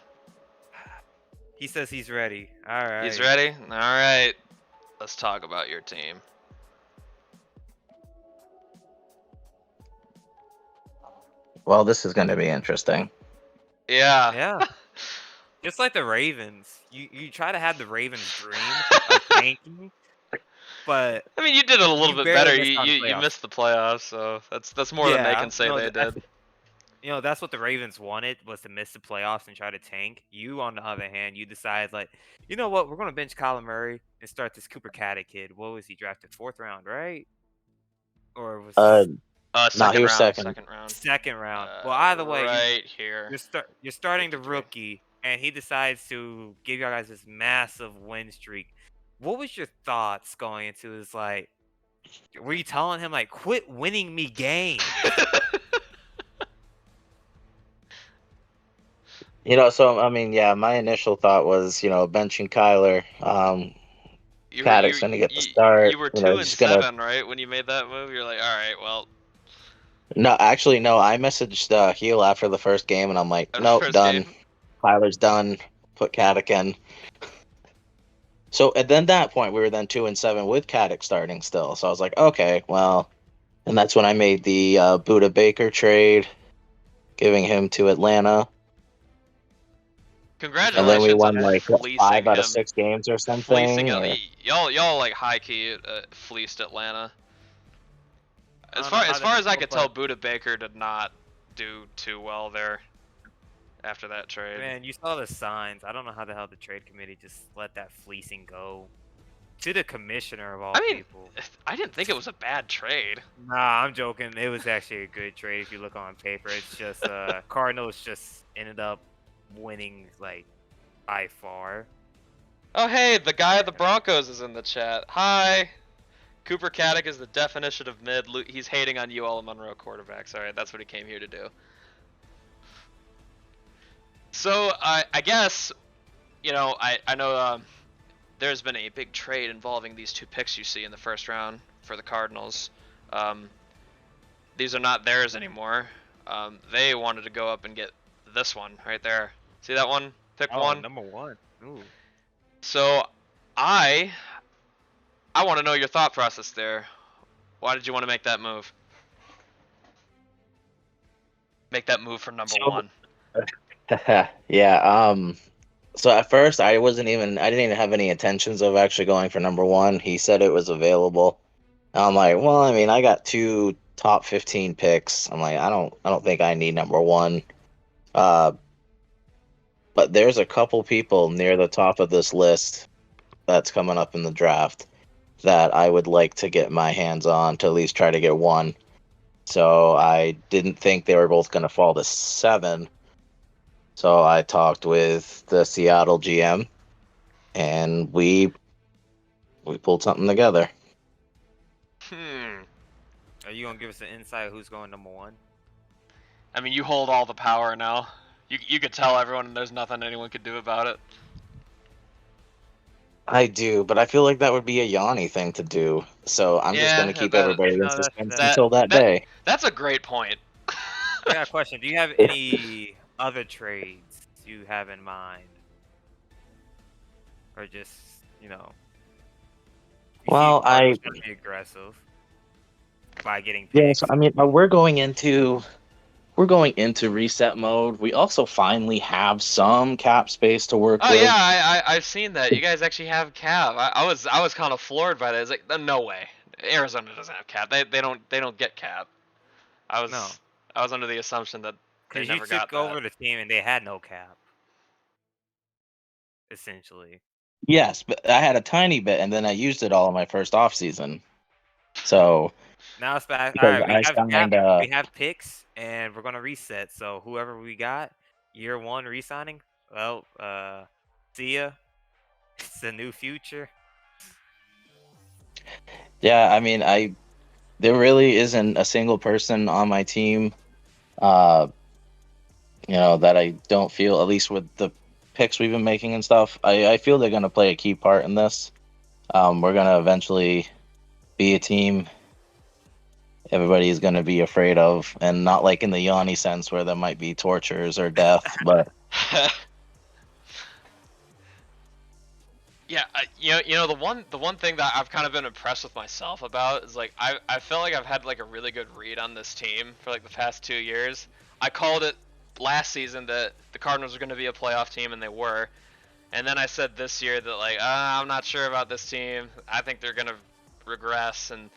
He says he's ready. All right. He's ready? All right. Let's talk about your team. Well, this is going to be interesting. Yeah. Yeah. Just like the Ravens. You try to have the Ravens dream of tanking, but I mean, you did it a little bit better. You missed the playoffs, so that's more than they can say they did. That's what the Ravens wanted, was to miss the playoffs and try to tank. You, on the other hand, you decide like, you know what, we're gonna bench Kyler Murray and start this Cooper Caddick kid. What was he drafted? 4th round, right? Or was second round. Second round. Well, either way, right here. You're starting the rookie, and he decides to give you guys this massive win streak. What was your thoughts going into this? Like, were you telling him like, quit winning me games? So I mean, yeah, my initial thought was, benching Kyler. Caddick's gonna get the start. You were 2-7, right? When you made that move, you're like, all right, well. No, actually, no. I messaged Heel after the first game, and I'm like, nope, done. Game? Kyler's done. Put Caddick in. So at then that point, we were then 2-7 with Caddick starting still. So I was like, okay, well, and that's when I made the Buda Baker trade, giving him to Atlanta. Congratulations! And then we won like 5 out of him. 6 games or something. Y'all like high key fleeced Atlanta. As far as I could tell, Buda Baker did not do too well there after that trade. Man, you saw the signs. I don't know how the hell the trade committee just let that fleecing go to the commissioner of all people. I didn't think it was a bad trade. Nah, I'm joking. It was actually a good trade if you look on paper. It's just Cardinals just ended up winning like by far. Oh hey, the guy of the Broncos is in the chat. Hi. Cooper Caddick is the definition of mid. He's hating on UL Monroe quarterbacks. All right, that's what he came here to do. So I guess, I know there's been a big trade involving these 2 picks you see in the first round for the Cardinals. These are not theirs anymore. They wanted to go up and get this one right there. See that one? Pick 1. Number 1. Ooh. So I want to know your thought process there. Why did you want to make that move? Make that move for number 1. Yeah. So at first, I didn't even have any intentions of actually going for number 1. He said it was available. And I'm like, well, I mean, I got 2 top 15 picks. I'm like, I don't think I need number 1. But there's a couple people near the top of this list that's coming up in the draft that I would like to get my hands on to at least try to get 1. So I didn't think they were both going to fall to 7. So I talked with the Seattle GM, and we pulled something together. Are you gonna give us an insight who's going number 1? I mean, you hold all the power now. You could tell everyone there's nothing anyone could do about it. I do, but I feel like that would be a Yanni thing to do. So I'm just going to keep everybody in suspense until that day. That's a great point. I got a question. Do you have any other trades you have in mind? Or just, Well, I was going to be aggressive by getting picks. Yeah, so I mean, we're going into reset mode. We also finally have some cap space to work with. Oh yeah, I've seen that. You guys actually have cap. I was kind of floored by that. It's like, no way. Arizona doesn't have cap. They don't get cap. I was under the assumption that they Because never you got took over the team and they had no cap. Essentially. Yes, but I had a tiny bit, and then I used it all in my first off season. So now it's back. All because right, I signed, we have picks, and we're gonna reset. So whoever we got, year 1 re-signing. Well, see ya. It's a new future. Yeah, I mean, there really isn't a single person on my team, that I don't feel, at least with the picks we've been making and stuff. I feel they're gonna play a key part in this. We're gonna eventually be a team everybody is gonna be afraid of, and not like in the Yanni sense where there might be tortures or death, but. Yeah, the one thing that I've kind of been impressed with myself about is like I feel like I've had like a really good read on this team for like the past 2 years. I called it last season that the Cardinals were going to be a playoff team, and they were. And then I said this year that like I'm not sure about this team. I think they're going to regress, and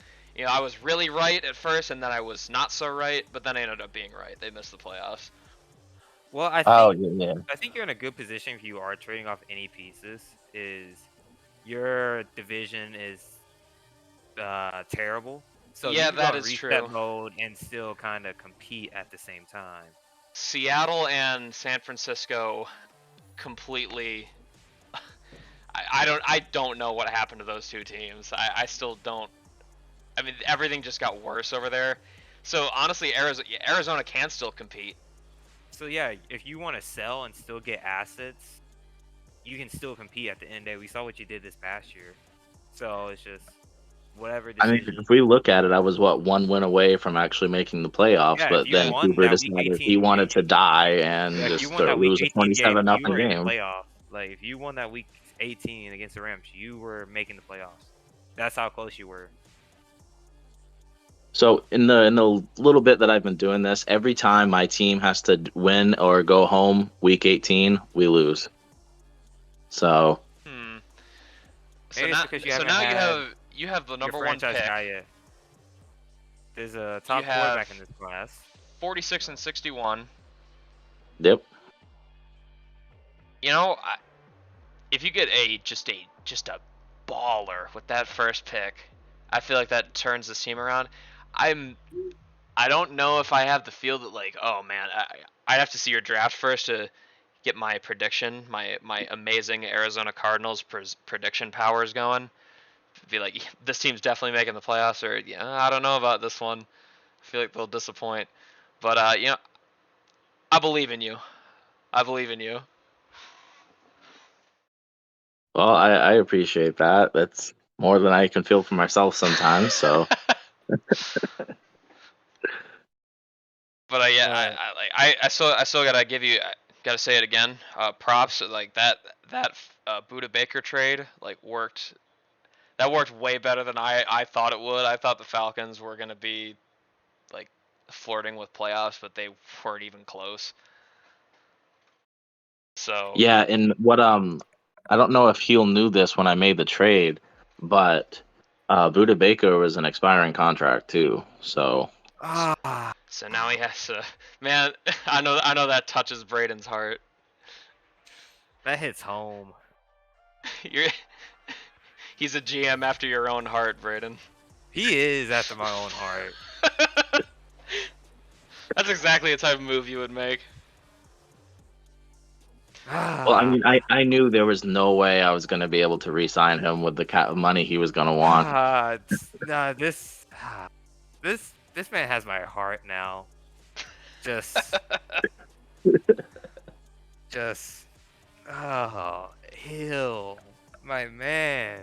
I was really right at first, and then I was not so right, but then I ended up being right. They missed the playoffs. Well, I think you're in a good position if you are trading off any pieces. Is your division is terrible, so yeah, you can that go in is reset true. mode and still kind of compete at the same time. Seattle and San Francisco completely. I don't know what happened to those 2 teams. I still don't. I mean, everything just got worse over there. So honestly, Arizona can still compete. So yeah, if you want to sell and still get assets, you can still compete at the end of the day. We saw what you did this past year. So it's just whatever I mean, decision. if we look at it, I was 1 win away from actually making the playoffs, Yeah, if but you then won Cooper that week decided 18 he wanted game, to die and if you just won that week lose a 18 game, 27 you nothing were in the game. playoffs. Like if you won that week 18 against the Rams, you were making the playoffs. That's how close you were. So in the little bit that I've been doing this, every time my team has to win or go home week 18, we lose. So So Maybe now, it's because you so haven't now had you have the your number 1 franchise pick. guy yet. There's a top have quarterback in this class. 46 and 61. yep. If you get just a baller with that first pick, I feel like that turns this team around. I don't know if I have the feel that like, oh man, I'd have to see your draft first to get my prediction, my amazing Arizona Cardinals prediction powers going. be like, this team's definitely making the playoffs, or yeah, I don't know about this one. I feel like they'll disappoint. But I believe in you. I believe in you. Well, I appreciate that. That's more than I can feel for myself sometimes. So But yeah, But I still gotta give you, gotta say it again. Props, like that Buda Baker trade like worked. That worked way better than I thought it would. I thought the Falcons were gonna be like flirting with playoffs, but they weren't even close. So yeah, and what I don't know if Heel knew this when I made the trade, but Buda Baker was an expiring contract too. So so now he has to. Man, I know that touches Braden's heart. that hits home. You're he's a GM after your own heart, Braden. He is after my own heart. That's exactly the type of move you would make. well, I mean, I knew there was no way I was going to be able to re-sign him with the money he was going to want. Nah, this man has my heart now. Just, Hill, my man.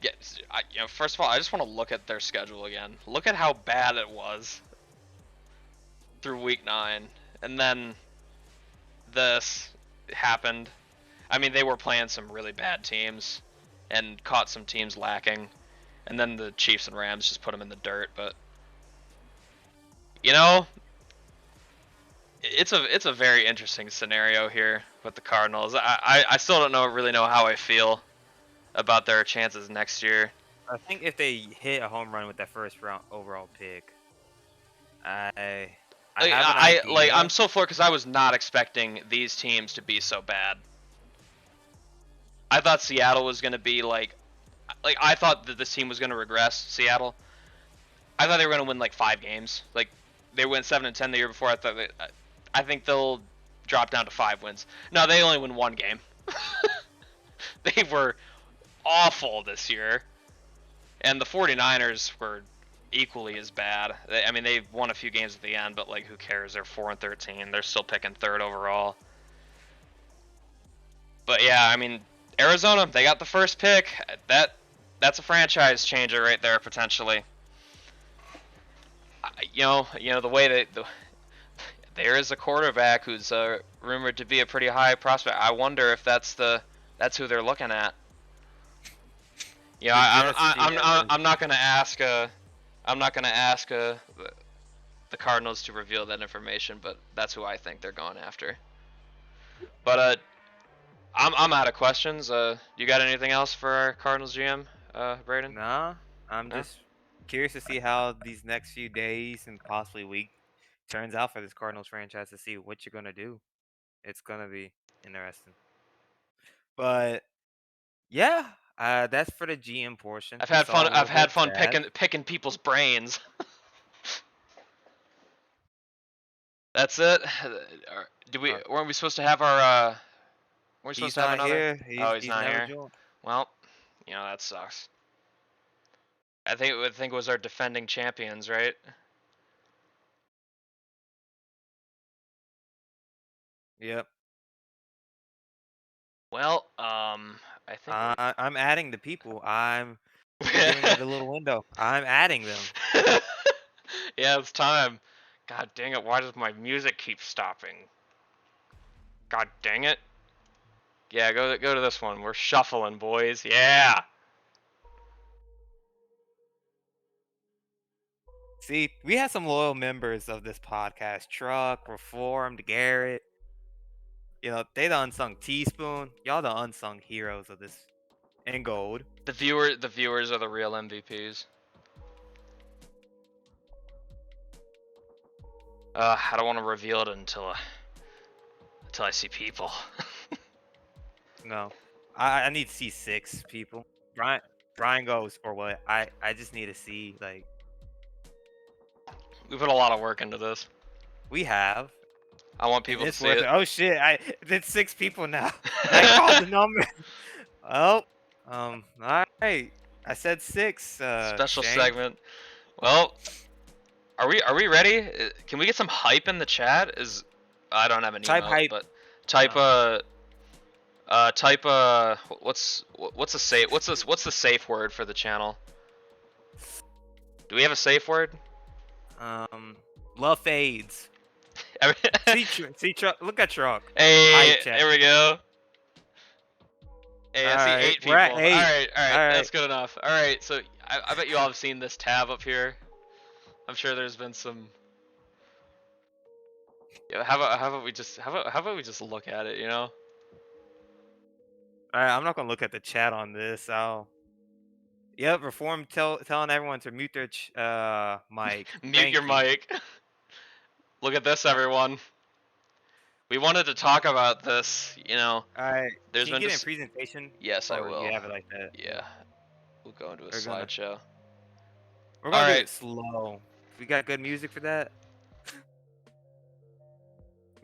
Yeah, first of all, I just want to look at their schedule again. Look at how bad it was through week 9, and then this happened. I mean, they were playing some really bad teams and caught some teams lacking, and then the Chiefs and Rams just put them in the dirt. But it's a very interesting scenario here with the Cardinals. I still don't really know how I feel about their chances next year. I think if they hit a home run with that first round overall pick, I have an idea. I'm so floored because I was not expecting these teams to be so bad. I thought Seattle was going to be like I thought that this team was going to regress. Seattle, I thought they were going to win like 5 games. Like they went 7-10 the year before. I think they'll drop down to 5 wins. No, they only win 1 game. They were awful this year, and the 49ers were equally as bad. I mean, they won a few games at the end, but like, who cares? They're 4-13. They're still picking 3rd overall. But yeah, I mean, Arizona, they got the first pick. That's a franchise changer right there potentially. The way that there is a quarterback who's rumored to be a pretty high prospect. I wonder if that's who they're looking at. I'm not gonna ask the Cardinals to reveal that information, but that's who I think they're going after. But I'm out of questions. You got anything else for our Cardinals GM, Braden? Nah, I'm just curious to see how these next few days and possibly week turns out for this Cardinals franchise, to see what you're gonna do. It's gonna be interesting. But yeah, that's for the GM portion. I've had We saw fun. a little I've had bit fun of that. picking people's brains. That's it. Weren't we supposed to have our? Weren't we supposed He's to have not another? here. He's not never here. joined. Well, that sucks. I think it was our defending champions, right? Yep. Well, I think. I'm adding the people. I'm giving it a little window. I'm adding them. Yeah, it's time. God dang it! Why does my music keep stopping? God dang it! Yeah, go to this one. We're shuffling, boys. Yeah. See, we have some loyal members of this podcast. Truck, Reformed, Garrett. They the unsung teaspoon. Y'all the unsung heroes of this. And gold. The viewers are the real MVPs. I don't want to reveal it until I see people. No. I need to see 6 people. Brian goes, or what? I just need to see, like, We put a lot of work into this. we have. I want people to see it. Oh shit! I did 6 people now. I called the number. Oh, all right. I said 6. Special Shane. segment. Well, are we ready? Can we get some hype in the chat? I don't have an Type emote, hype. but type Oh. what's the safe word for the channel? Do we have a safe word? Love fades. See truck. Look at truck. Hey, Hype check. there we go. Hey, I see Alright, 8 we're people. at 8. Alright, Alright. that's good enough. Alright, so I bet you all have seen this tab up here. I'm sure there's been some. Yeah, how about we just look at it, you know? Alright, I'm not gonna look at the chat on this. Yep, Reform telling everyone to mute their mic. Mute Thank your you. mic. Look at this, everyone. We wanted to talk about this, you know. Alright, There's can you been get in presentation? Yes, I Or will. you have it like that? Yeah, we'll go into a We're gonna slideshow. we're gonna do Alright. it slow. We got good music for that.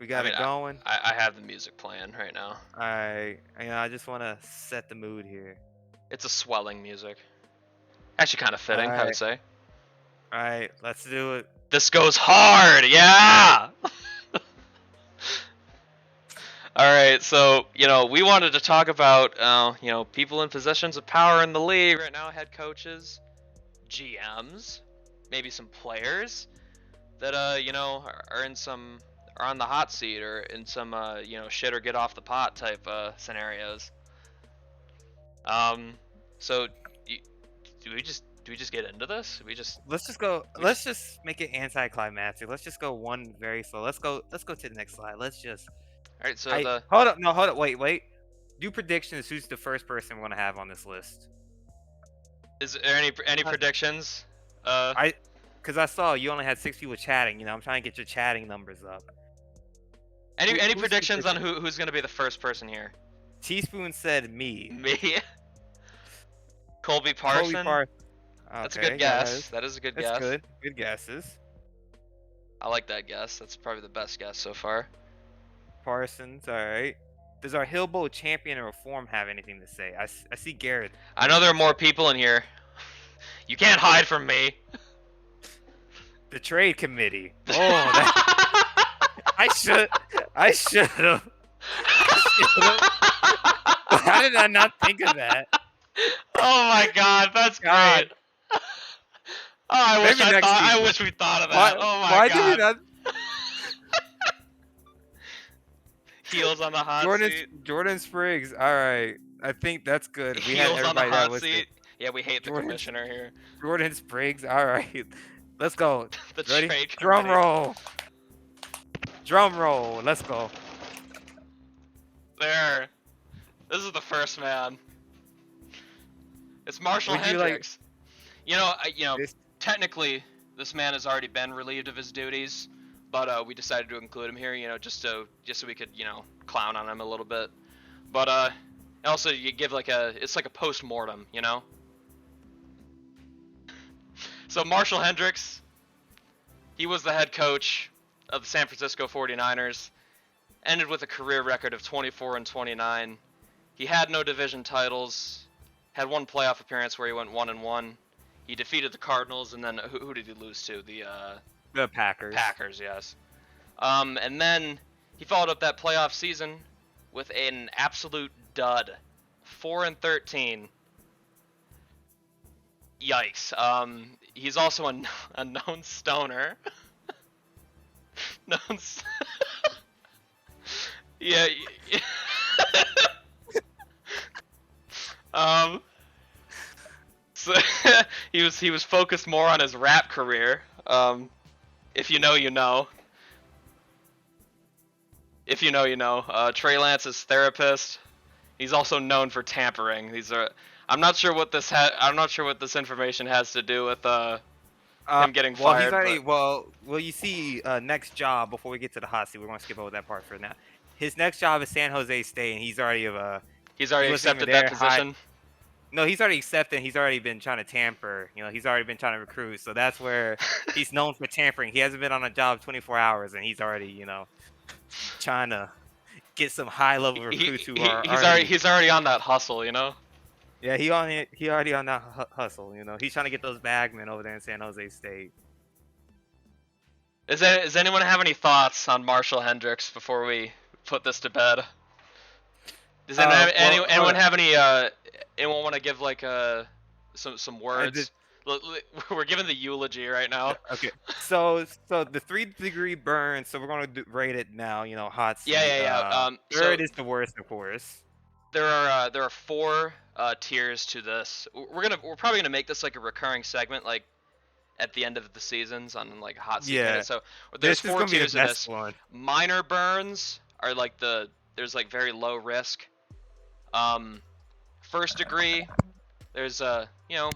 We got it going. I have the music playing right now. Alright, I just want to set the mood here. It's a swelling music. Actually, kind of fitting, I would say. Alright, let's do it. This goes hard, yeah! Alright, so, we wanted to talk about, people in positions of power in the league right now, head coaches, GMs, maybe some players that, are on the hot seat or in some, shit or get off the pot type, scenarios. So, do we just get into this? Let's just make it anticlimactic. Let's just go one very slow. Let's go to the next slide. Alright, so hold up, wait. Do predictions. Who's the first person we're gonna have on this list? is there any predictions? Because I saw you only had 6 people chatting. I'm trying to get your chatting numbers up. Any who's predictions on predicting? who's gonna be the first person here? Teaspoon said me. Me? Colby Parson? That's a good guess. That is a good guess. That's good. Good guesses. I like that guess. That's probably the best guess so far. Parsons, all right. Does our Hillbow champion or Reform have anything to say? I see Garrett. I know there are more people in here. You can't hide from me. The trade committee. Oh, I should have. How did I not think of that? Oh my god, that's great. Oh, I wish we thought of that. Oh my god. Did we not? Heels on the hot seat. Jordan Spriggs. All right, I think that's good. We Heels had on the everybody hot that seat. Yeah, we hate the commissioner here. Jordan Spriggs. All right, let's go. The Ready? trade Drum committee. roll. Drum roll. Let's go. There. This is the first man. It's Marshall Would you like- Hendricks. Technically, this man has already been relieved of his duties, but we decided to include him here, just so we could, clown on him a little bit. But also you give it's like a post-mortem, So Marshall Hendricks, he was the head coach of the San Francisco 49ers, ended with a career record of 24-29. He had no division titles, had one playoff appearance where he went 1-1. He defeated the Cardinals, and then who did he lose to? The Packers. Packers, yes. And then he followed up that playoff season with an absolute dud, 4-13. Yikes. He's also a known stoner. Yeah. So he was focused more on his rap career. If you know, you know. If you know, you know. Trey Lance's therapist. He's also known for tampering. I'm not sure what this information has to do with him getting fired. Well, you see, next job before we get to the hot seat, we're gonna skip over that part for now. His next job is San Jose State, and he's already accepted that position. No, he's already accepted. He's already been trying to tamper. He's already been trying to recruit. So that's where he's known for tampering. He hasn't been on a job 24 hours, and he's already, trying to get some high-level recruits he's already on that hustle, Yeah, he already on that hustle. You know, he's trying to get those bagmen over there in San Jose State. Does anyone have any thoughts on Marshall Hendricks before we put this to bed? Does anyone have any anyone want to give like some words? We're giving the eulogy right now. Okay, so the 3-degree burn. So we're gonna rate it now. You know, hot seat. Yeah. Third is the worst, of course. There are 4 tiers to this. We're probably gonna make this like a recurring segment, like at the end of the seasons on like hot seat minutes. So there's 4 tiers of this. One. Minor burns are like there's like very low risk. First degree, there's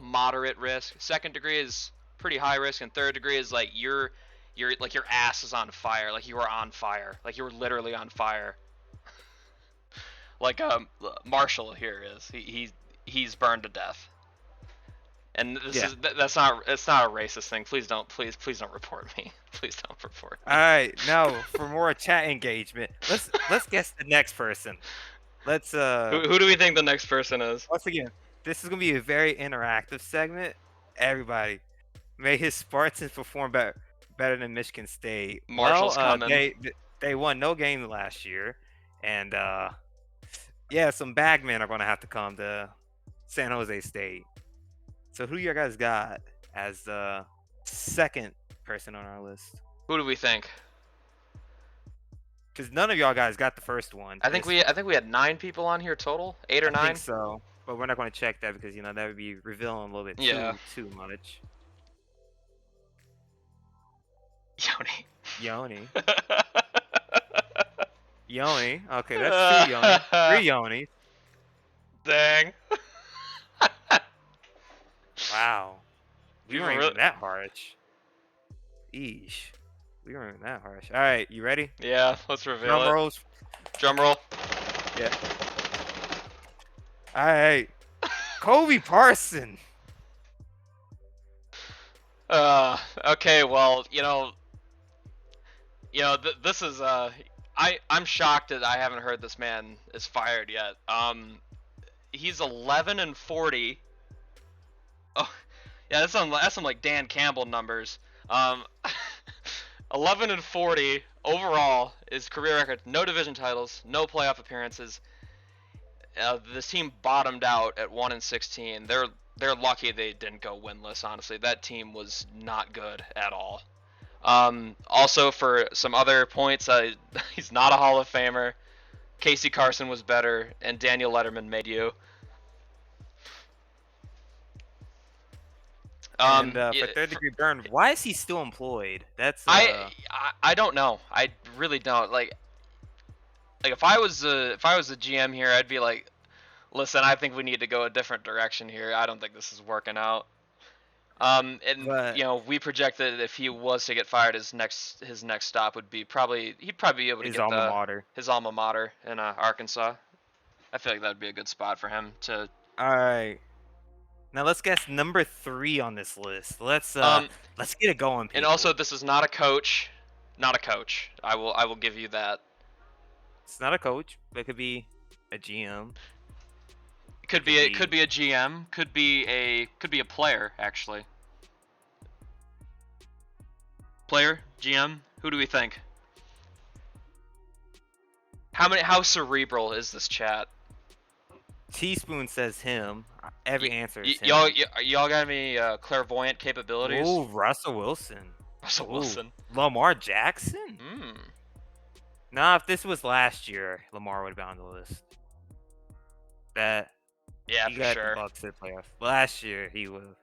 moderate risk. Second degree is pretty high risk, and third degree is like your ass is on fire, like you are on fire, like you were literally on fire. Like Marshall here is he's burned to death. And that's not a racist thing. Please don't report me. Please don't report me. All right, now for more chat engagement, let's guess the next person. Let's who do we think the next person is? Once again, this is gonna be a very interactive segment. Everybody, may his Spartans perform better than Michigan State. Marshall's coming. They won no game last year, and yeah, some bagmen are gonna have to come to San Jose State. So who you guys got as the second person on our list? Who do we think? Because none of y'all guys got the first one. I think we had 9 people on here total, 8 or 9. I think so, but we're not going to check that because that would be revealing a little bit too much. Yoni. Yoni. Okay, that's 2 Yoni. 3 Yoni. Dang. Wow. We weren't even that harsh. Eesh. We weren't even that harsh. All right, you ready? Yeah, let's reveal Drum it. rolls. Drum roll. Yeah. All right. Kobe Parson. Okay, well, this is I'm shocked that I haven't heard this man is fired yet. He's 11-40. Oh, yeah, that's some like Dan Campbell numbers. 11-40 overall is career record. No division titles, no playoff appearances. This team bottomed out at 1-16. They're lucky they didn't go winless. Honestly, that team was not good at all. Also, for some other points, he's not a Hall of Famer. Casey Carson was better, and Daniel Letterman made you. For third degree burn, why is he still employed? That's I don't know. I really don't. Like if I was the GM here, I'd be like, listen, I think we need to go a different direction here. I don't think this is working out. We projected if he was to get fired, his next stop would be he'd probably be able to his get his alma mater in Arkansas. I feel like that'd be a good spot for him to. All right. Now let's guess number 3 on this list. Let's get it going, people. And also, this is not a coach. Not a coach. I will give you that. It's not a coach. It could be a GM. It could be a GM. Could be a player actually. Player, GM. Who do we think? How cerebral is this chat? Teaspoon says him. Every answer is him. Y'all got any clairvoyant capabilities? Oh, Russell Wilson. Russell Wilson. Lamar Jackson? Hmm. Nah, if this was last year, Lamar would have been on the list. Yeah, he for got sure. The Bucks to the playoffs. Last year, he would have.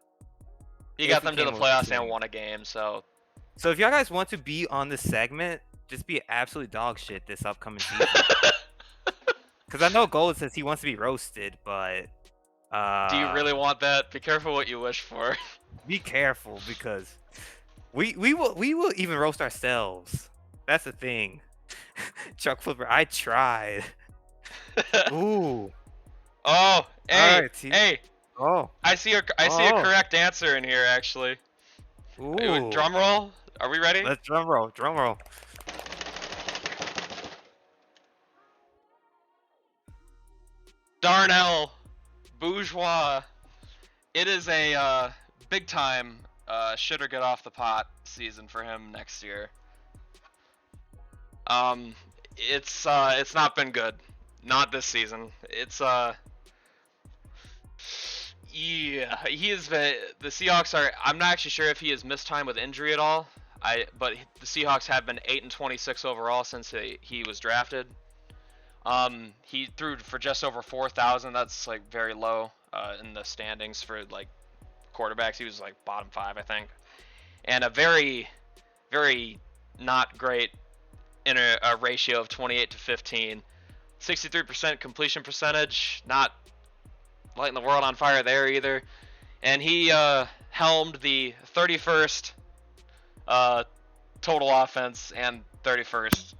He got them to the playoffs and won a game, so. So if y'all guys want to be on this segment, just be absolute dog shit this upcoming season. Because I know Gold says he wants to be roasted, but do you really want that? Be careful what you wish for. Be careful, because we will even roast ourselves. That's the thing. Chuck Flipper, I tried. Ooh. Oh, hey, right, hey. Oh. I see a correct answer in here actually. Ooh. Drum roll. Are we ready? Let's drum roll. Drum roll. Darnell Bourgeois. It is a big time shit or get off the pot season for him next year. It's not been good. Not this season. It's yeah, he is the Seahawks are. I'm not actually sure if he has missed time with injury at all. But the Seahawks have been 8-26 overall since he was drafted. He threw for just over 4,000. That's like very low in the standings for like quarterbacks. He was like bottom 5, I think, and a very, very not great in a ratio of 28 to 15. 63% completion percentage, not lighting the world on fire there either. And he helmed the 31st total offense and 31st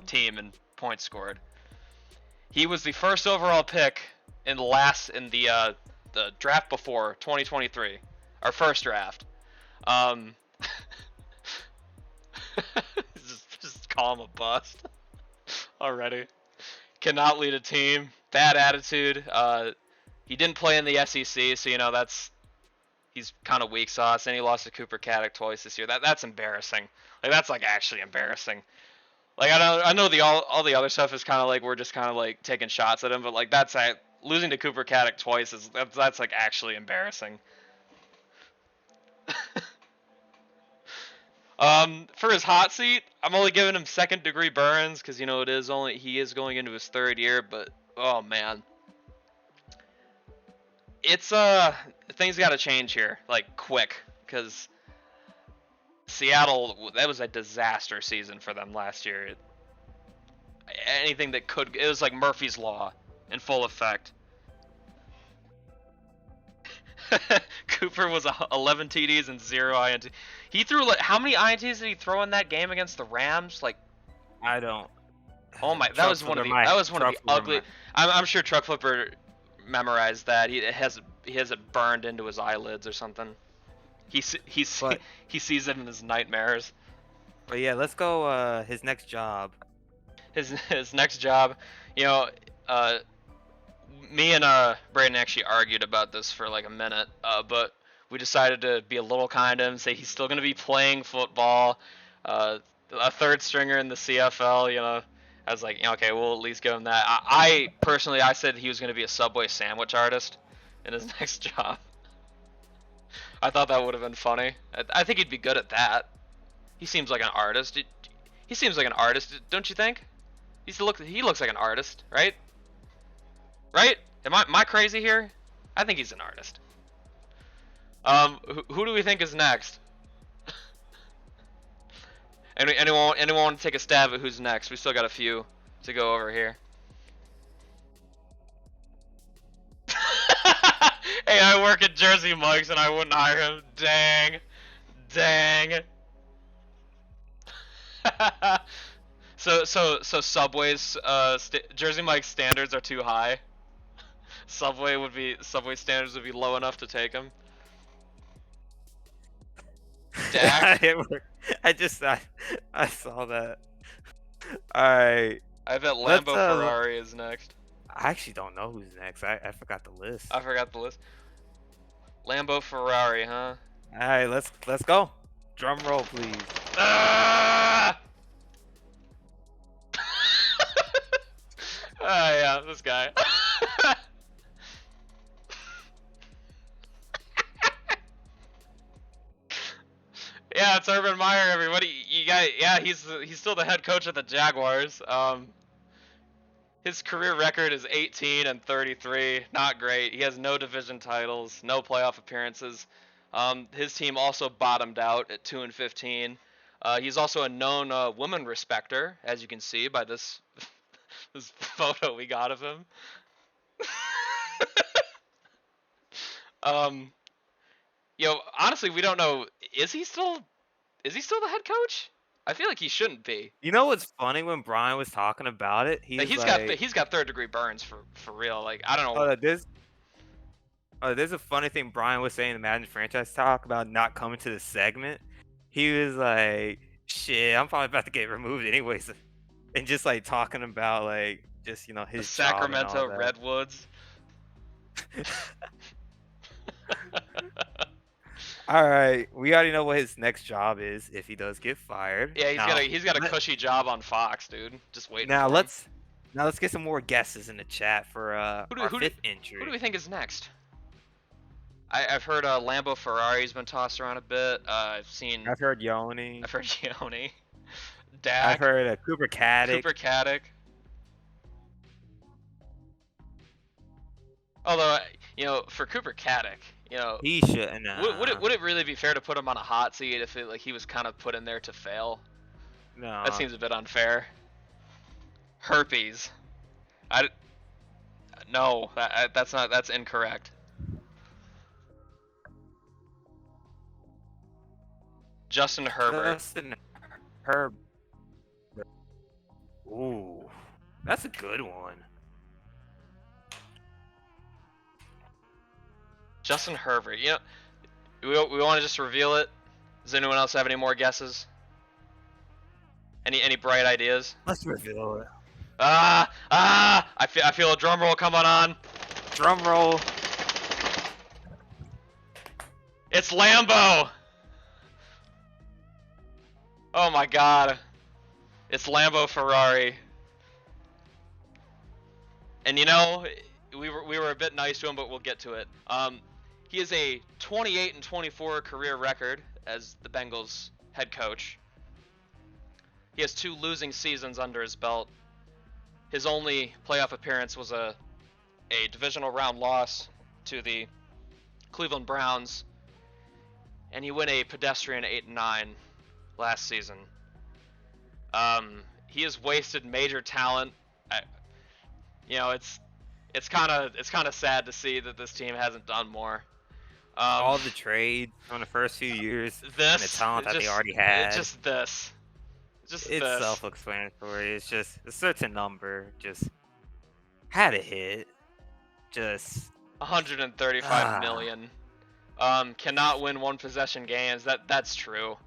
team in points scored. He was the first overall pick in the draft before 2023, our first draft. Just call him a bust already. Cannot lead a team. Bad attitude. He didn't play in the SEC, so he's kind of weak sauce, and he lost to Cooper Caddick twice this year. That's embarrassing. Like that's like actually embarrassing. Like I know all the other stuff is kind of like we're just kind of like taking shots at him, but like losing to Cooper Caddick twice that's like actually embarrassing. For his hot seat, I'm only giving him second degree burns because he is going into his 3rd year, but oh man. It's things got to change here like quick because Seattle, that was a disaster season for them last year. Anything that it was like Murphy's Law in full effect. Cooper was 11 TDs and 0 INT. He threw like how many INTs did he throw in that game against the Rams? Like I don't. Oh my, that was one of the ugly. I'm sure Truck Flipper memorized that. He has it burned into his eyelids or something. He sees it in his nightmares. But yeah, let's go. His next job. His next job, me and Brayden actually argued about this for like a minute, but we decided to be a little kind to him, say he's still going to be playing football, a 3rd stringer in the CFL. I was like, okay, we'll at least give him that. I personally said he was going to be a Subway sandwich artist in his next job. I thought that would have been funny. I think he'd be good at that. He seems like an artist. He seems like an artist, don't you think? He looks like an artist, right? Right? Am I crazy here? I think he's an artist. Who do we think is next? Anyone want to take a stab at who's next? We still got a few to go over here. Hey, I work at Jersey Mike's and I wouldn't hire him. Dang. So Subway's Jersey Mike's standards are too high. Subway standards would be low enough to take him. Dak. I saw that. Alright. I bet Lambo Ferrari is next. I actually don't know who's next. I forgot the list. I forgot the list. Lambo Ferrari, huh? Alright, let's go. Drum roll, please. Ah! Yeah, this guy. Yeah, it's Urban Meyer, everybody. He's still the head coach of the Jaguars. His career record is 18-33, not great. He has no division titles, no playoff appearances. His team also bottomed out at 2-15. He's also a known woman respecter, as you can see by this this photo we got of him. Honestly, we don't know. Is he still the head coach? I feel like he shouldn't be. You know what's funny? When Brian was talking about it, he's got 3rd degree burns for real. Like I don't know. There's a funny thing Brian was saying in the Madden franchise talk about not coming to the segment. He was like, "Shit, I'm probably about to get removed anyways," and just like talking about like his the Sacramento Redwoods. All right, we already know what his next job is if he does get fired. Yeah, he's got a let- cushy job on Fox, dude. Just waiting now for him. let's get some more guesses in the chat for our fifth Who entry. do we think is next? I've heard Lambo Ferrari's been tossed around a bit. I've heard Yoni. I've heard Yoni. Dak. I've heard Cooper Caddick. Cooper Caddick. Although, for Cooper Caddick, He shouldn't. would it really be fair to put him on a hot seat if he was kind of put in there to fail? No. That seems a bit unfair. Herpes. No, that's incorrect. Justin Herbert. Justin Herbert. Ooh, that's a good one. Justin Herbert. We want to just reveal it. Does anyone else have any more guesses? Any bright ideas? Let's reveal it. I feel a drum roll coming on. Drum roll. It's Lambo. Oh my God. It's Lambo Ferrari. And we were a bit nice to him, but we'll get to it. He has a 28-24 career record as the Bengals head coach. He has 2 losing seasons under his belt. His only playoff appearance was a divisional round loss to the Cleveland Browns, and he went a pedestrian 8-9 last season. He has wasted major talent. It's kind of sad to see that this team hasn't done more. All the trade from the first few years and the talent that they already had. It's just this. It's self-explanatory. It's just a certain number. Just had a hit. Just 135 million. Cannot win one possession games. That's true.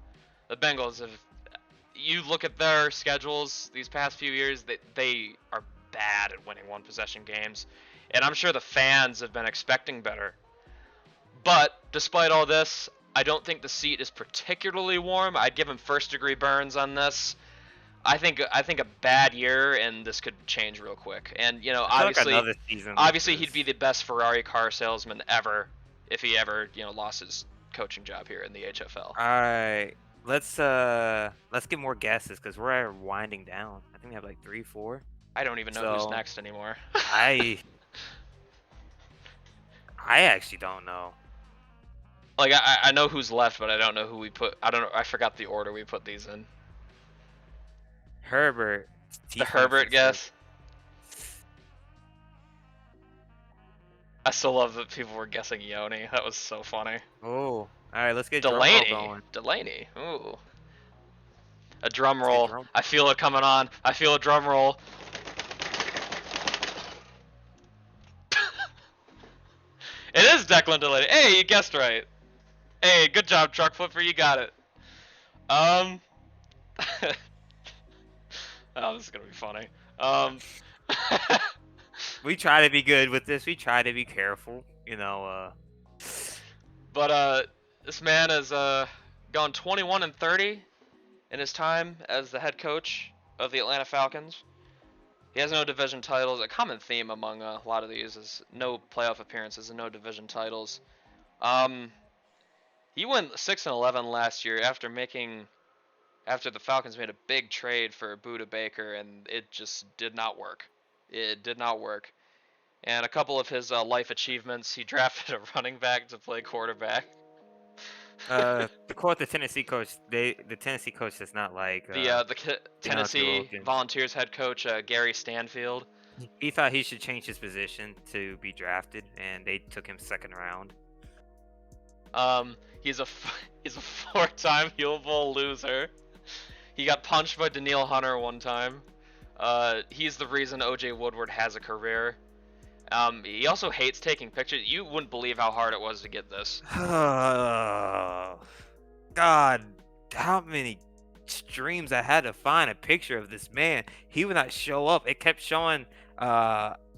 The Bengals have. You look at their schedules these past few years. They are bad at winning one possession games, and I'm sure the fans have been expecting better. But despite all this, I don't think the seat is particularly warm. I'd give him first-degree burns on this. I think a bad year, and this could change real quick. And obviously he'd be the best Ferrari car salesman ever if he ever lost his coaching job here in the HFL. All right, let's get more guesses because we're winding down. I think we have like 3, 4. I don't even know who's next anymore. I actually don't know. Like I know who's left, but I don't know who we put. I don't know. I forgot the order we put these in. Herbert. The Herbert guess. I still love that people were guessing Yoni. That was so funny. Oh, all right. Let's get Delaney. Going. Delaney. Ooh. A drum roll. I feel it coming on. I feel a drum roll. It is Declan Delaney. Hey, you guessed right. Hey, good job, Truck Flipper. You got it. Oh, this is gonna be funny. We try to be good with this. We try to be careful, But this man has gone 21-30 in his time as the head coach of the Atlanta Falcons. He has no division titles. A common theme among a lot of these is no playoff appearances and no division titles. He went 6-11 last year after the Falcons made a big trade for Buda Baker, and it just did not work. It did not work. And a couple of his life achievements, he drafted a running back to play quarterback. To quote the Tennessee coach, the Tennessee coach does not like the Tennessee Volunteers head coach Gary Stanfield. He thought he should change his position to be drafted, and they took him 2nd round. He's a 4-time Heel Bowl loser. He got punched by Danielle Hunter one time. He's the reason O.J. Woodward has a career. He also hates taking pictures. You wouldn't believe how hard it was to get this. Oh, God, how many streams I had to find a picture of this man. He would not show up. It kept showing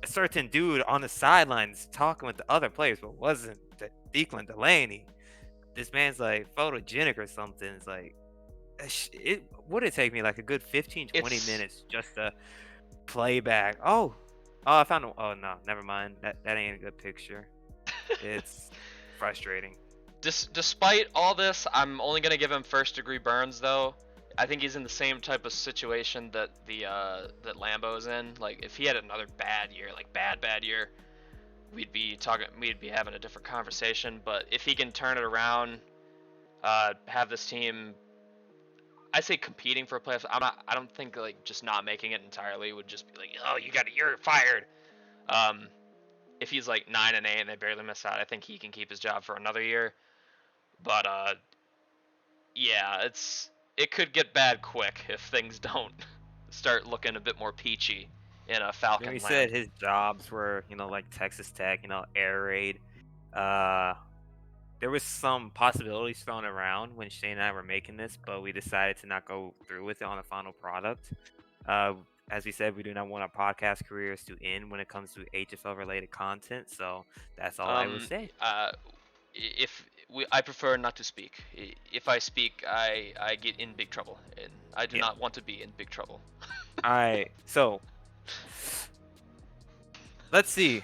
a certain dude on the sidelines talking with the other players, but wasn't Declan Delaney. This man's like photogenic or something. It's like, it would it take me like a good 15, 20 minutes just to play back. Oh, I found a, oh no, never mind. That ain't a good picture. It's frustrating. Despite all this, I'm only gonna give him first degree burns though. I think he's in the same type of situation that that Lambo's in. Like if he had another bad year, like bad year, we'd be having a different conversation. But if he can turn it around, have this team, I say competing for playoffs. I don't think like just not making it entirely would just be like, oh, you're fired. If he's like 9-8 and they barely miss out, I think he can keep his job for another year. But yeah, it could get bad quick if things don't start looking a bit more peachy in a Falcon He land. said his jobs were, like Texas Tech, air raid. There was some possibilities thrown around when Shane and I were making this, but we decided to not go through with it on the final product. As we said, we do not want our podcast careers to end when it comes to HFL related content, so that's all I would say. I prefer not to speak. If I speak, I get in big trouble, and I do not want to be in big trouble. Alright, so let's see.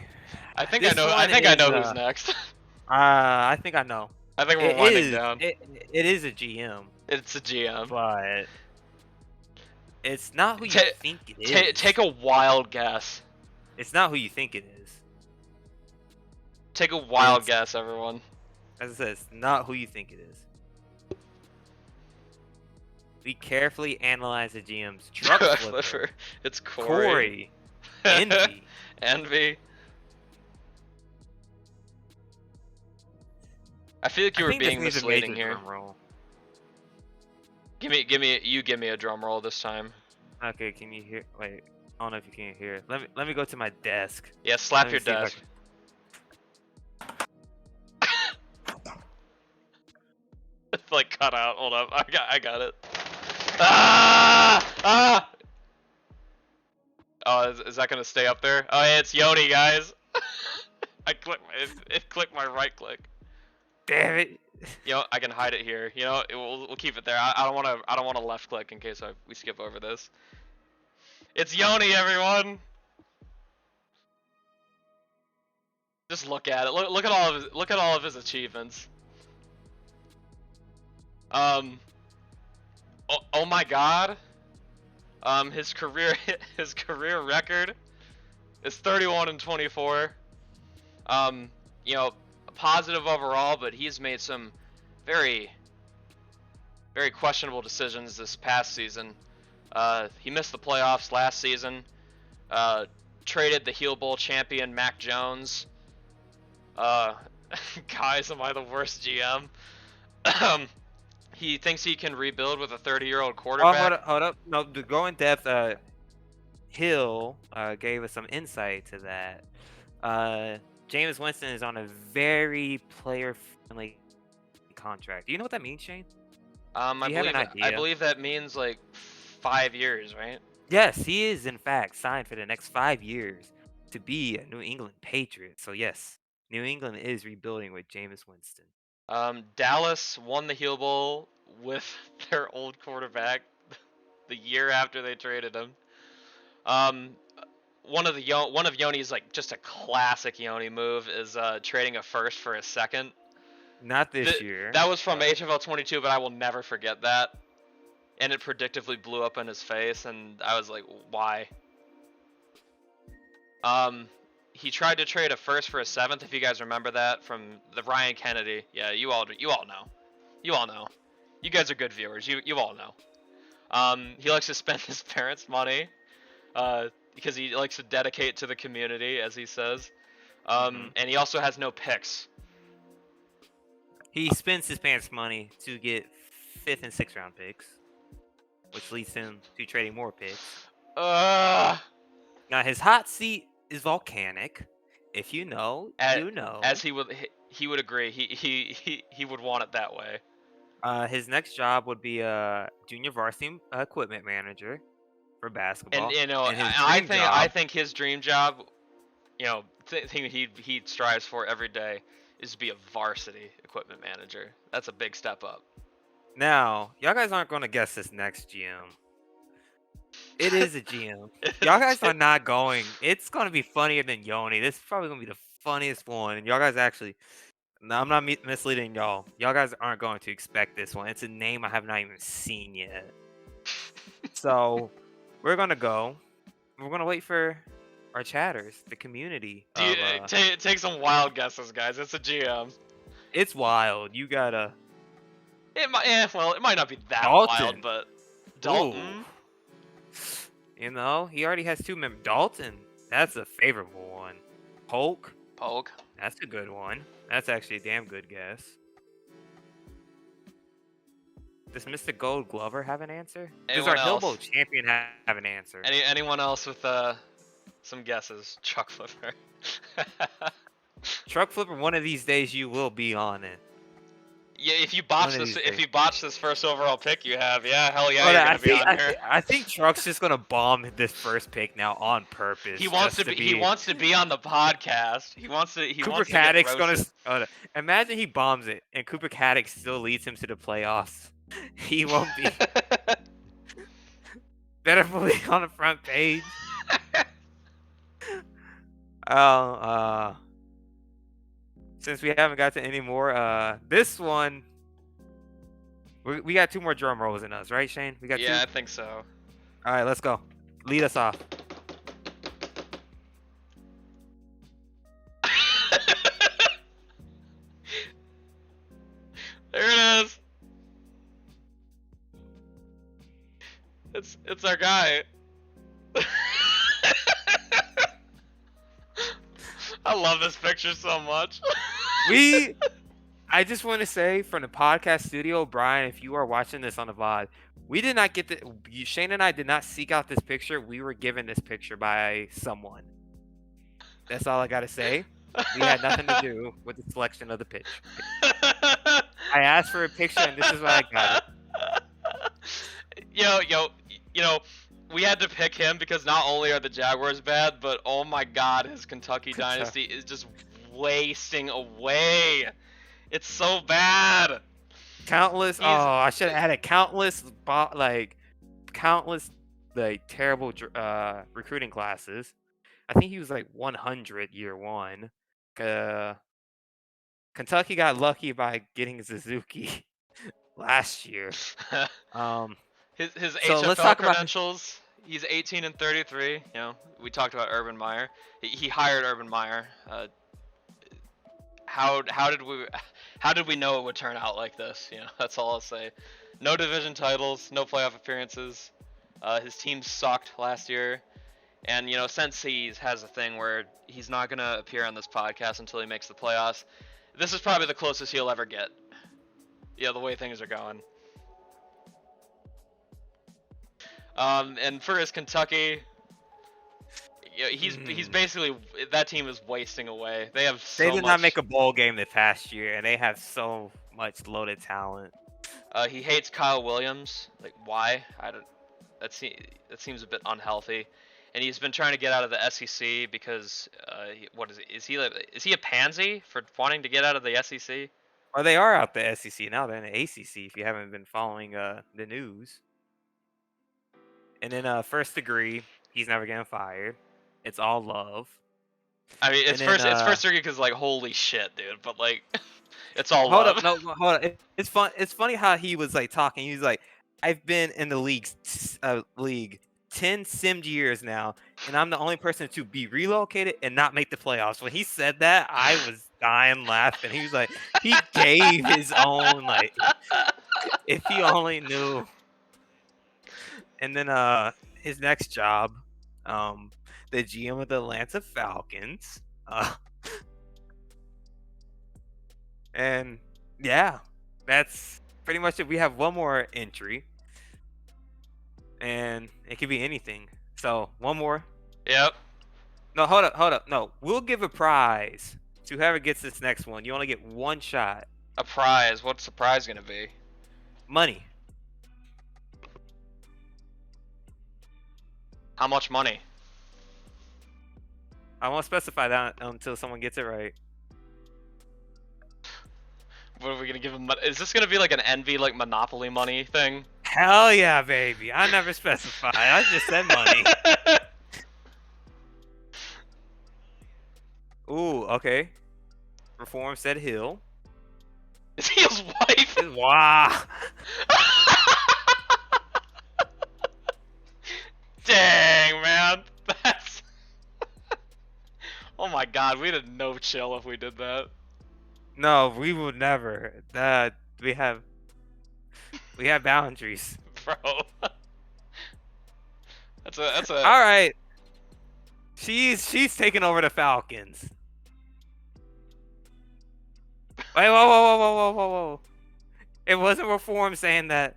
I think I know who's next. I think I know. I think we're winding down. It is a GM. It's a GM, but it's not who you think it is. Take a wild guess. It's not who you think it is. Take a wild guess, everyone. As I said, it's not who you think it is. We carefully analyze the GM's truck flipper. It's Corey. Envy. Envy. I feel like you were being misleading here. Give me a drum roll this time. Okay, can you hear? Wait, I don't know if you can hear it. Let me go to my desk. Yeah, slap your desk. It's like cut out. Hold up, I got it. Ah! Oh, is that gonna stay up there? Oh, yeah, it's Yoni, guys. I clicked my right click. Damn it. I can hide it here. We'll keep it there. I don't want to left click in case we skip over this. It's Yoni, everyone. Just look at it. Look at all of his achievements. Oh my God. His career record is 31-24. Positive overall, but he's made some very, very questionable decisions this past season. He missed the playoffs last season. Traded the Heel Bowl champion Mac Jones. Guys, am I the worst GM? He thinks he can rebuild with a 30-year-old quarterback. Oh, hold up. No, to go in depth, Hill gave us some insight to that. Jameis Winston is on a very player-friendly contract. Do you know what that means, Shane? I believe that means like 5 years, right? Yes, he is in fact signed for the next 5 years to be a New England Patriot. So yes, New England is rebuilding with Jameis Winston. Dallas won the Heel Bowl with their old quarterback the year after they traded him. One of Yoni's like just a classic Yoni move is trading a first for a second. Not this year. That was from HFL 22, but I will never forget that. And it predictably blew up in his face, and I was like, why? He tried to trade a first for a seventh, if you guys remember that, from the Ryan Kennedy. Yeah, you all know. You all know. You guys are good viewers. You all know. He likes to spend his parents' money, because he likes to dedicate to the community, as he says. And he also has no picks. He spends his parents' money to get 5th and 6th round picks, which leads him to trading more picks. Now his hot seat is volcanic. If you know, you know. As he would agree. He would want it that way. His next job would be a junior varsity equipment manager for basketball. And I think his dream job thing he strives for every day is to be a varsity equipment manager. That's a big step up. Now, y'all guys aren't gonna guess this next GM. It is a GM. Y'all guys are not going. It's gonna be funnier than Yoni. This is probably gonna be the funniest one. And y'all guys actually. No, I'm not misleading y'all. Y'all guys aren't going to expect this one. It's a name I have not even seen yet. So, we're gonna go. We're gonna wait for our chatters, the community. Take some wild guesses, guys. It's a GM. It's wild. You gotta. It might not be that Dalton. wild, but Dalton. Ooh. You know, he already has 2 members. Dalton. That's a favorable one. Polk. That's a good one. That's actually a damn good guess. Does Mr. Gold Glover have an answer? Does our Hillbo champion have an answer? Anyone else with some guesses? Truck Flipper. Truck Flipper, one of these days you will be on it. Yeah, if you botch this first overall pick you have, hell yeah, you're gonna be on here. I think Truck's just gonna bomb this first pick now on purpose. He wants to be on the podcast. Cooper Caddick's gonna. Imagine he bombs it and Cooper Caddick still leads him to the playoffs. He won't be. Better believe on the front page. Since we haven't got to any more, this one, we got 2 more drum rolls in us, right, Shane? We got 2? I think so. All right, let's go. Lead us off. There it is. It's our guy. I love this picture so much. I just want to say from the podcast studio, Brian, if you are watching this on the VOD, we did not get Shane and I did not seek out this picture. We were given this picture by someone. That's all I got to say. We had nothing to do with the selection of the pitch. I asked for a picture and this is what I got. We had to pick him because not only are the Jaguars bad, but oh my god, his Kentucky dynasty is just wasting away. It's so bad. Countless. I should have added countless terrible recruiting classes. I think he was like 100 year 1. Kentucky got lucky by getting Suzuki last year. His HFL credentials. He's 18 and 33. We talked about Urban Meyer. He hired Urban Meyer. How did we know it would turn out like this? That's all I'll say. No division titles, no playoff appearances. His team sucked last year, and since he has a thing where he's not gonna appear on this podcast until he makes the playoffs, this is probably the closest he'll ever get. The way things are going. And for his Kentucky, he's basically, that team is wasting away. They did not make a bowl game this past year, and they have so much loaded talent. He hates Kyle Williams. Like, why? That seems a bit unhealthy. And he's been trying to get out of the SEC because is he a pansy for wanting to get out of the SEC? Well, they are out the SEC now. They're in the ACC. If you haven't been following the news. And then first degree, he's never getting fired. It's all love. I mean, it's first degree because holy shit, dude. But it's all love. Hold up. It's fun. It's funny how he was talking. He was like, "I've been in the league 10 simmed years now, and I'm the only person to be relocated and not make the playoffs." When he said that, I was dying laughing. He was like, he gave his own if he only knew. And then his next job, the GM of the Atlanta Falcons. And yeah, that's pretty much it. We have one more entry. And it could be anything. So, one more. Yep. No, hold up. No, we'll give a prize to whoever gets this next one. You only get one shot. A prize? What's the prize going to be? Money. How much money? I won't specify that until someone gets it right. What are we gonna give him? Is this gonna be like an envy, like Monopoly money thing? Hell yeah, baby. I never specified. I just said money. Ooh, okay. Reform said Hill. Is he his wife? Wow. Dang, man. That's. Oh my god, we'd have no chill if we did that. No, we will never. We have boundaries. Bro. That's a. All right. She's taking over the Falcons. Wait, whoa. It wasn't Reform saying that.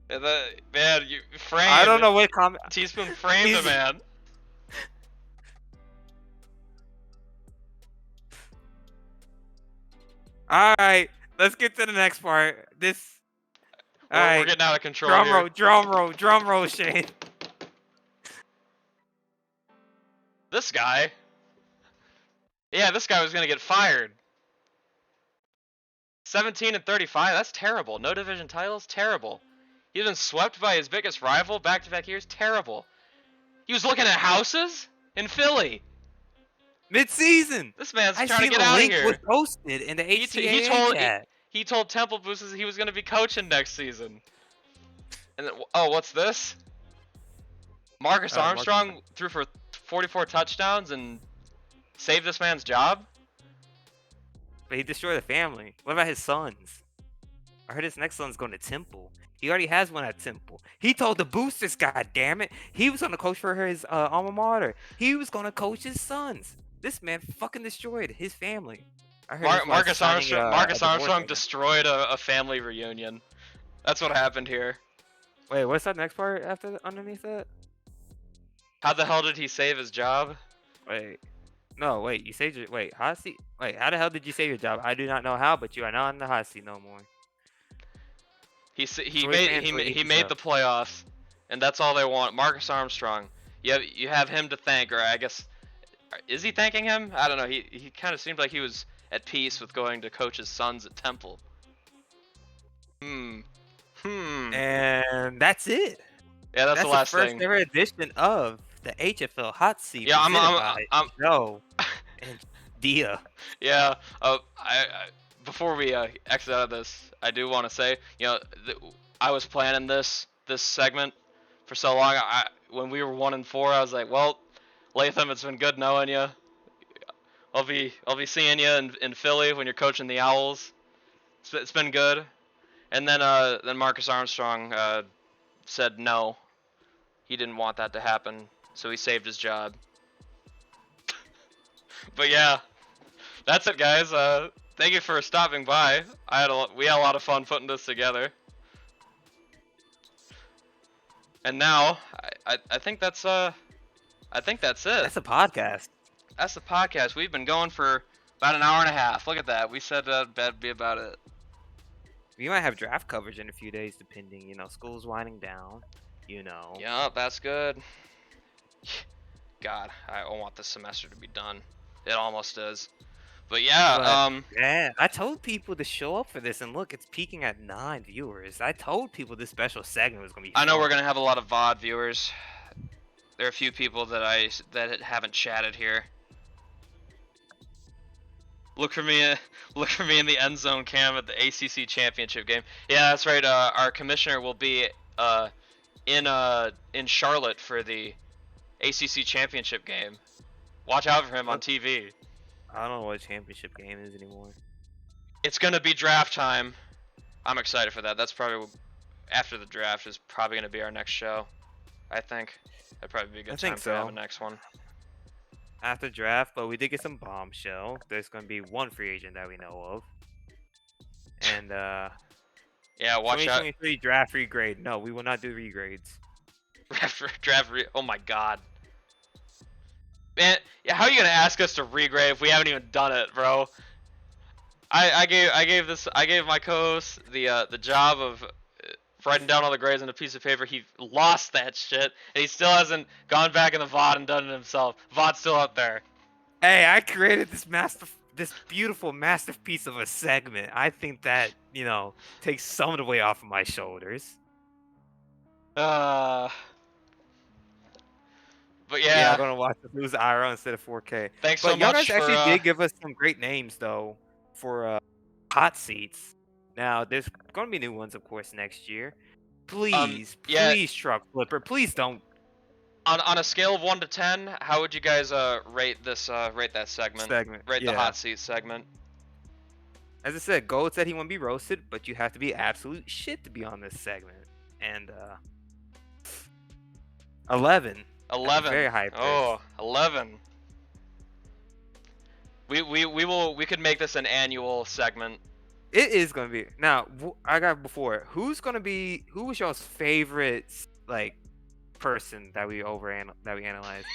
Man, you framed. I don't know what comment. Teaspoon framed the man. All right, let's get to the next part. This. All We're right. getting out of control Drum here. roll, drum roll, Shane. This guy. Yeah, this guy was gonna get fired. 17-35. That's terrible. No division titles. Terrible. He's been swept by his biggest rival back-to-back years. Terrible. He was looking at houses in Philly. Mid-season. This man's I trying to seen get the out of link here. was posted in the HCAA chat. He told Temple Boosters he was going to be coaching next season. And then, oh, what's this? Marcus Armstrong threw for 44 touchdowns and saved this man's job? But he destroyed the family. What about his sons? I heard his next son's going to Temple. He already has one at Temple. He told the boosters, God damn it, he was going to coach for his alma mater. He was going to coach his sons. This man fucking destroyed his family. I heard Marcus Armstrong destroyed a family reunion. That's what happened here. Wait, what's that next part underneath that? How the hell did he save his job? Wait. No, wait, you saved your hot seat. Wait, how the hell did you save your job? I do not know how, but you are not in the hot seat no more. He made the playoffs, and that's all they want. Marcus Armstrong. You have him to thank, or I guess, is he thanking him? I don't know. He kind of seemed like he was at peace with going to coach his sons at Temple. And that's it. Yeah, that's the last the first thing. ever edition of the HFL hot seat. Yeah, I'm Joe and Dia. Yeah. Before we exit out of this, I do want to say, I was planning this segment for so long. When we were 1-4, I was like, well, Latham, it's been good knowing you. I'll be seeing you in Philly when you're coaching the Owls. It's been good. And then Marcus Armstrong said no. He didn't want that to happen, so he saved his job. But yeah, that's it, guys. Thank you for stopping by. We had a lot of fun putting this together. And now, I think that's it. That's a podcast. That's the podcast. We've been going for about an hour and a half. Look at that. We said that'd be about it. We might have draft coverage in a few days, depending. School's winding down. Yeah, that's good. God, I want this semester to be done. It almost is. But yeah, yeah, I told people to show up for this, and look, it's peaking at 9 viewers. I told people this special segment was gonna be fun. I know we're gonna have a lot of VOD viewers. There are a few people that haven't chatted here. Look for me in the end zone cam at the ACC championship game. Yeah, that's right. Our commissioner will be in Charlotte for the ACC championship game. Watch out for him on TV. I don't know what championship game is anymore. It's gonna be draft time. I'm excited for that. That's probably after the draft is probably gonna be our next show. I think that'd probably be a good time to have a next one. After draft, but we did get some bombshell. There's gonna be one free agent that we know of, and yeah, watch out. 2023 draft regrade. No, we will not do regrades. Oh my god. Man, yeah, how are you gonna ask us to regrade if we haven't even done it, bro? I gave my co-host the job of writing down all the grades on a piece of paper. He lost that shit, and he still hasn't gone back in the VOD and done it himself. VOD's still up there. Hey, I created this beautiful masterpiece of a segment. I think that, takes some of the weight off of my shoulders. But Yeah, yeah, I'm gonna watch the lose IRL instead of 4K. thanks But so y'all much guys for. actually did give us some great names though for hot seats. Now there's gonna be new ones, of course, next year. Please, yeah. please, Truck Flipper, please don't. On a scale of 1 to 10, how would you guys rate this rate that segment? Rate the hot seat segment. As I said, Gold said he wouldn't be roasted, but you have to be absolute shit to be on this segment. And 11. 11. Very high praise. Oh, 11. We could make this an annual segment. It is gonna be. Now I got before. Who was y'all's favorite person that we analyzed?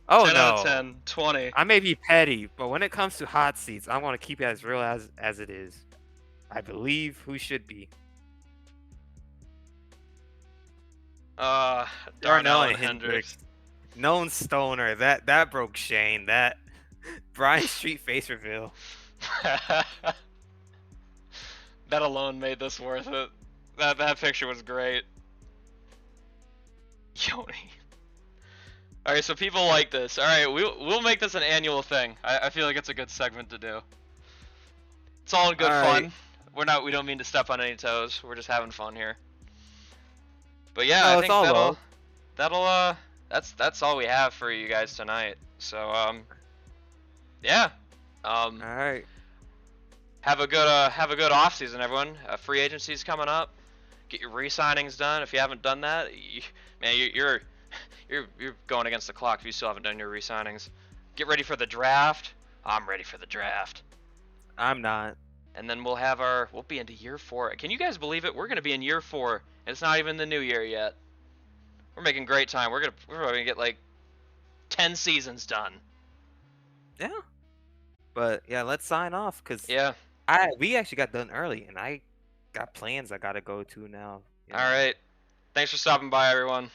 Oh 10 no. out of 10, 20. I may be petty, but when it comes to hot seats, I want to keep it as real as it is. I believe who should be. Darnell and Hendricks. Known stoner. That broke Shane. That Brian Street face reveal. That alone made this worth it. That picture was great. Yoni. Alright, so people like this. Alright, we'll make this an annual thing. I feel like it's a good segment to do. It's all in good fun. We don't mean to step on any toes. We're just having fun here. But yeah, I think that's all we have for you guys tonight. So yeah. Alright. Have a good off season, everyone. Free agency's coming up. Get your re-signings done. If you haven't done that, you're going against the clock if you still haven't done your re-signings. Get ready for the draft. I'm ready for the draft. I'm not. And then we'll be into year 4. Can you guys believe it? We're gonna be in year 4, and it's not even the new year yet. We're making great time. We're gonna get like 10 seasons done. Yeah. But yeah, let's sign off because yeah, we actually got done early, and I got plans I gotta go to now. All right. Thanks for stopping by, everyone.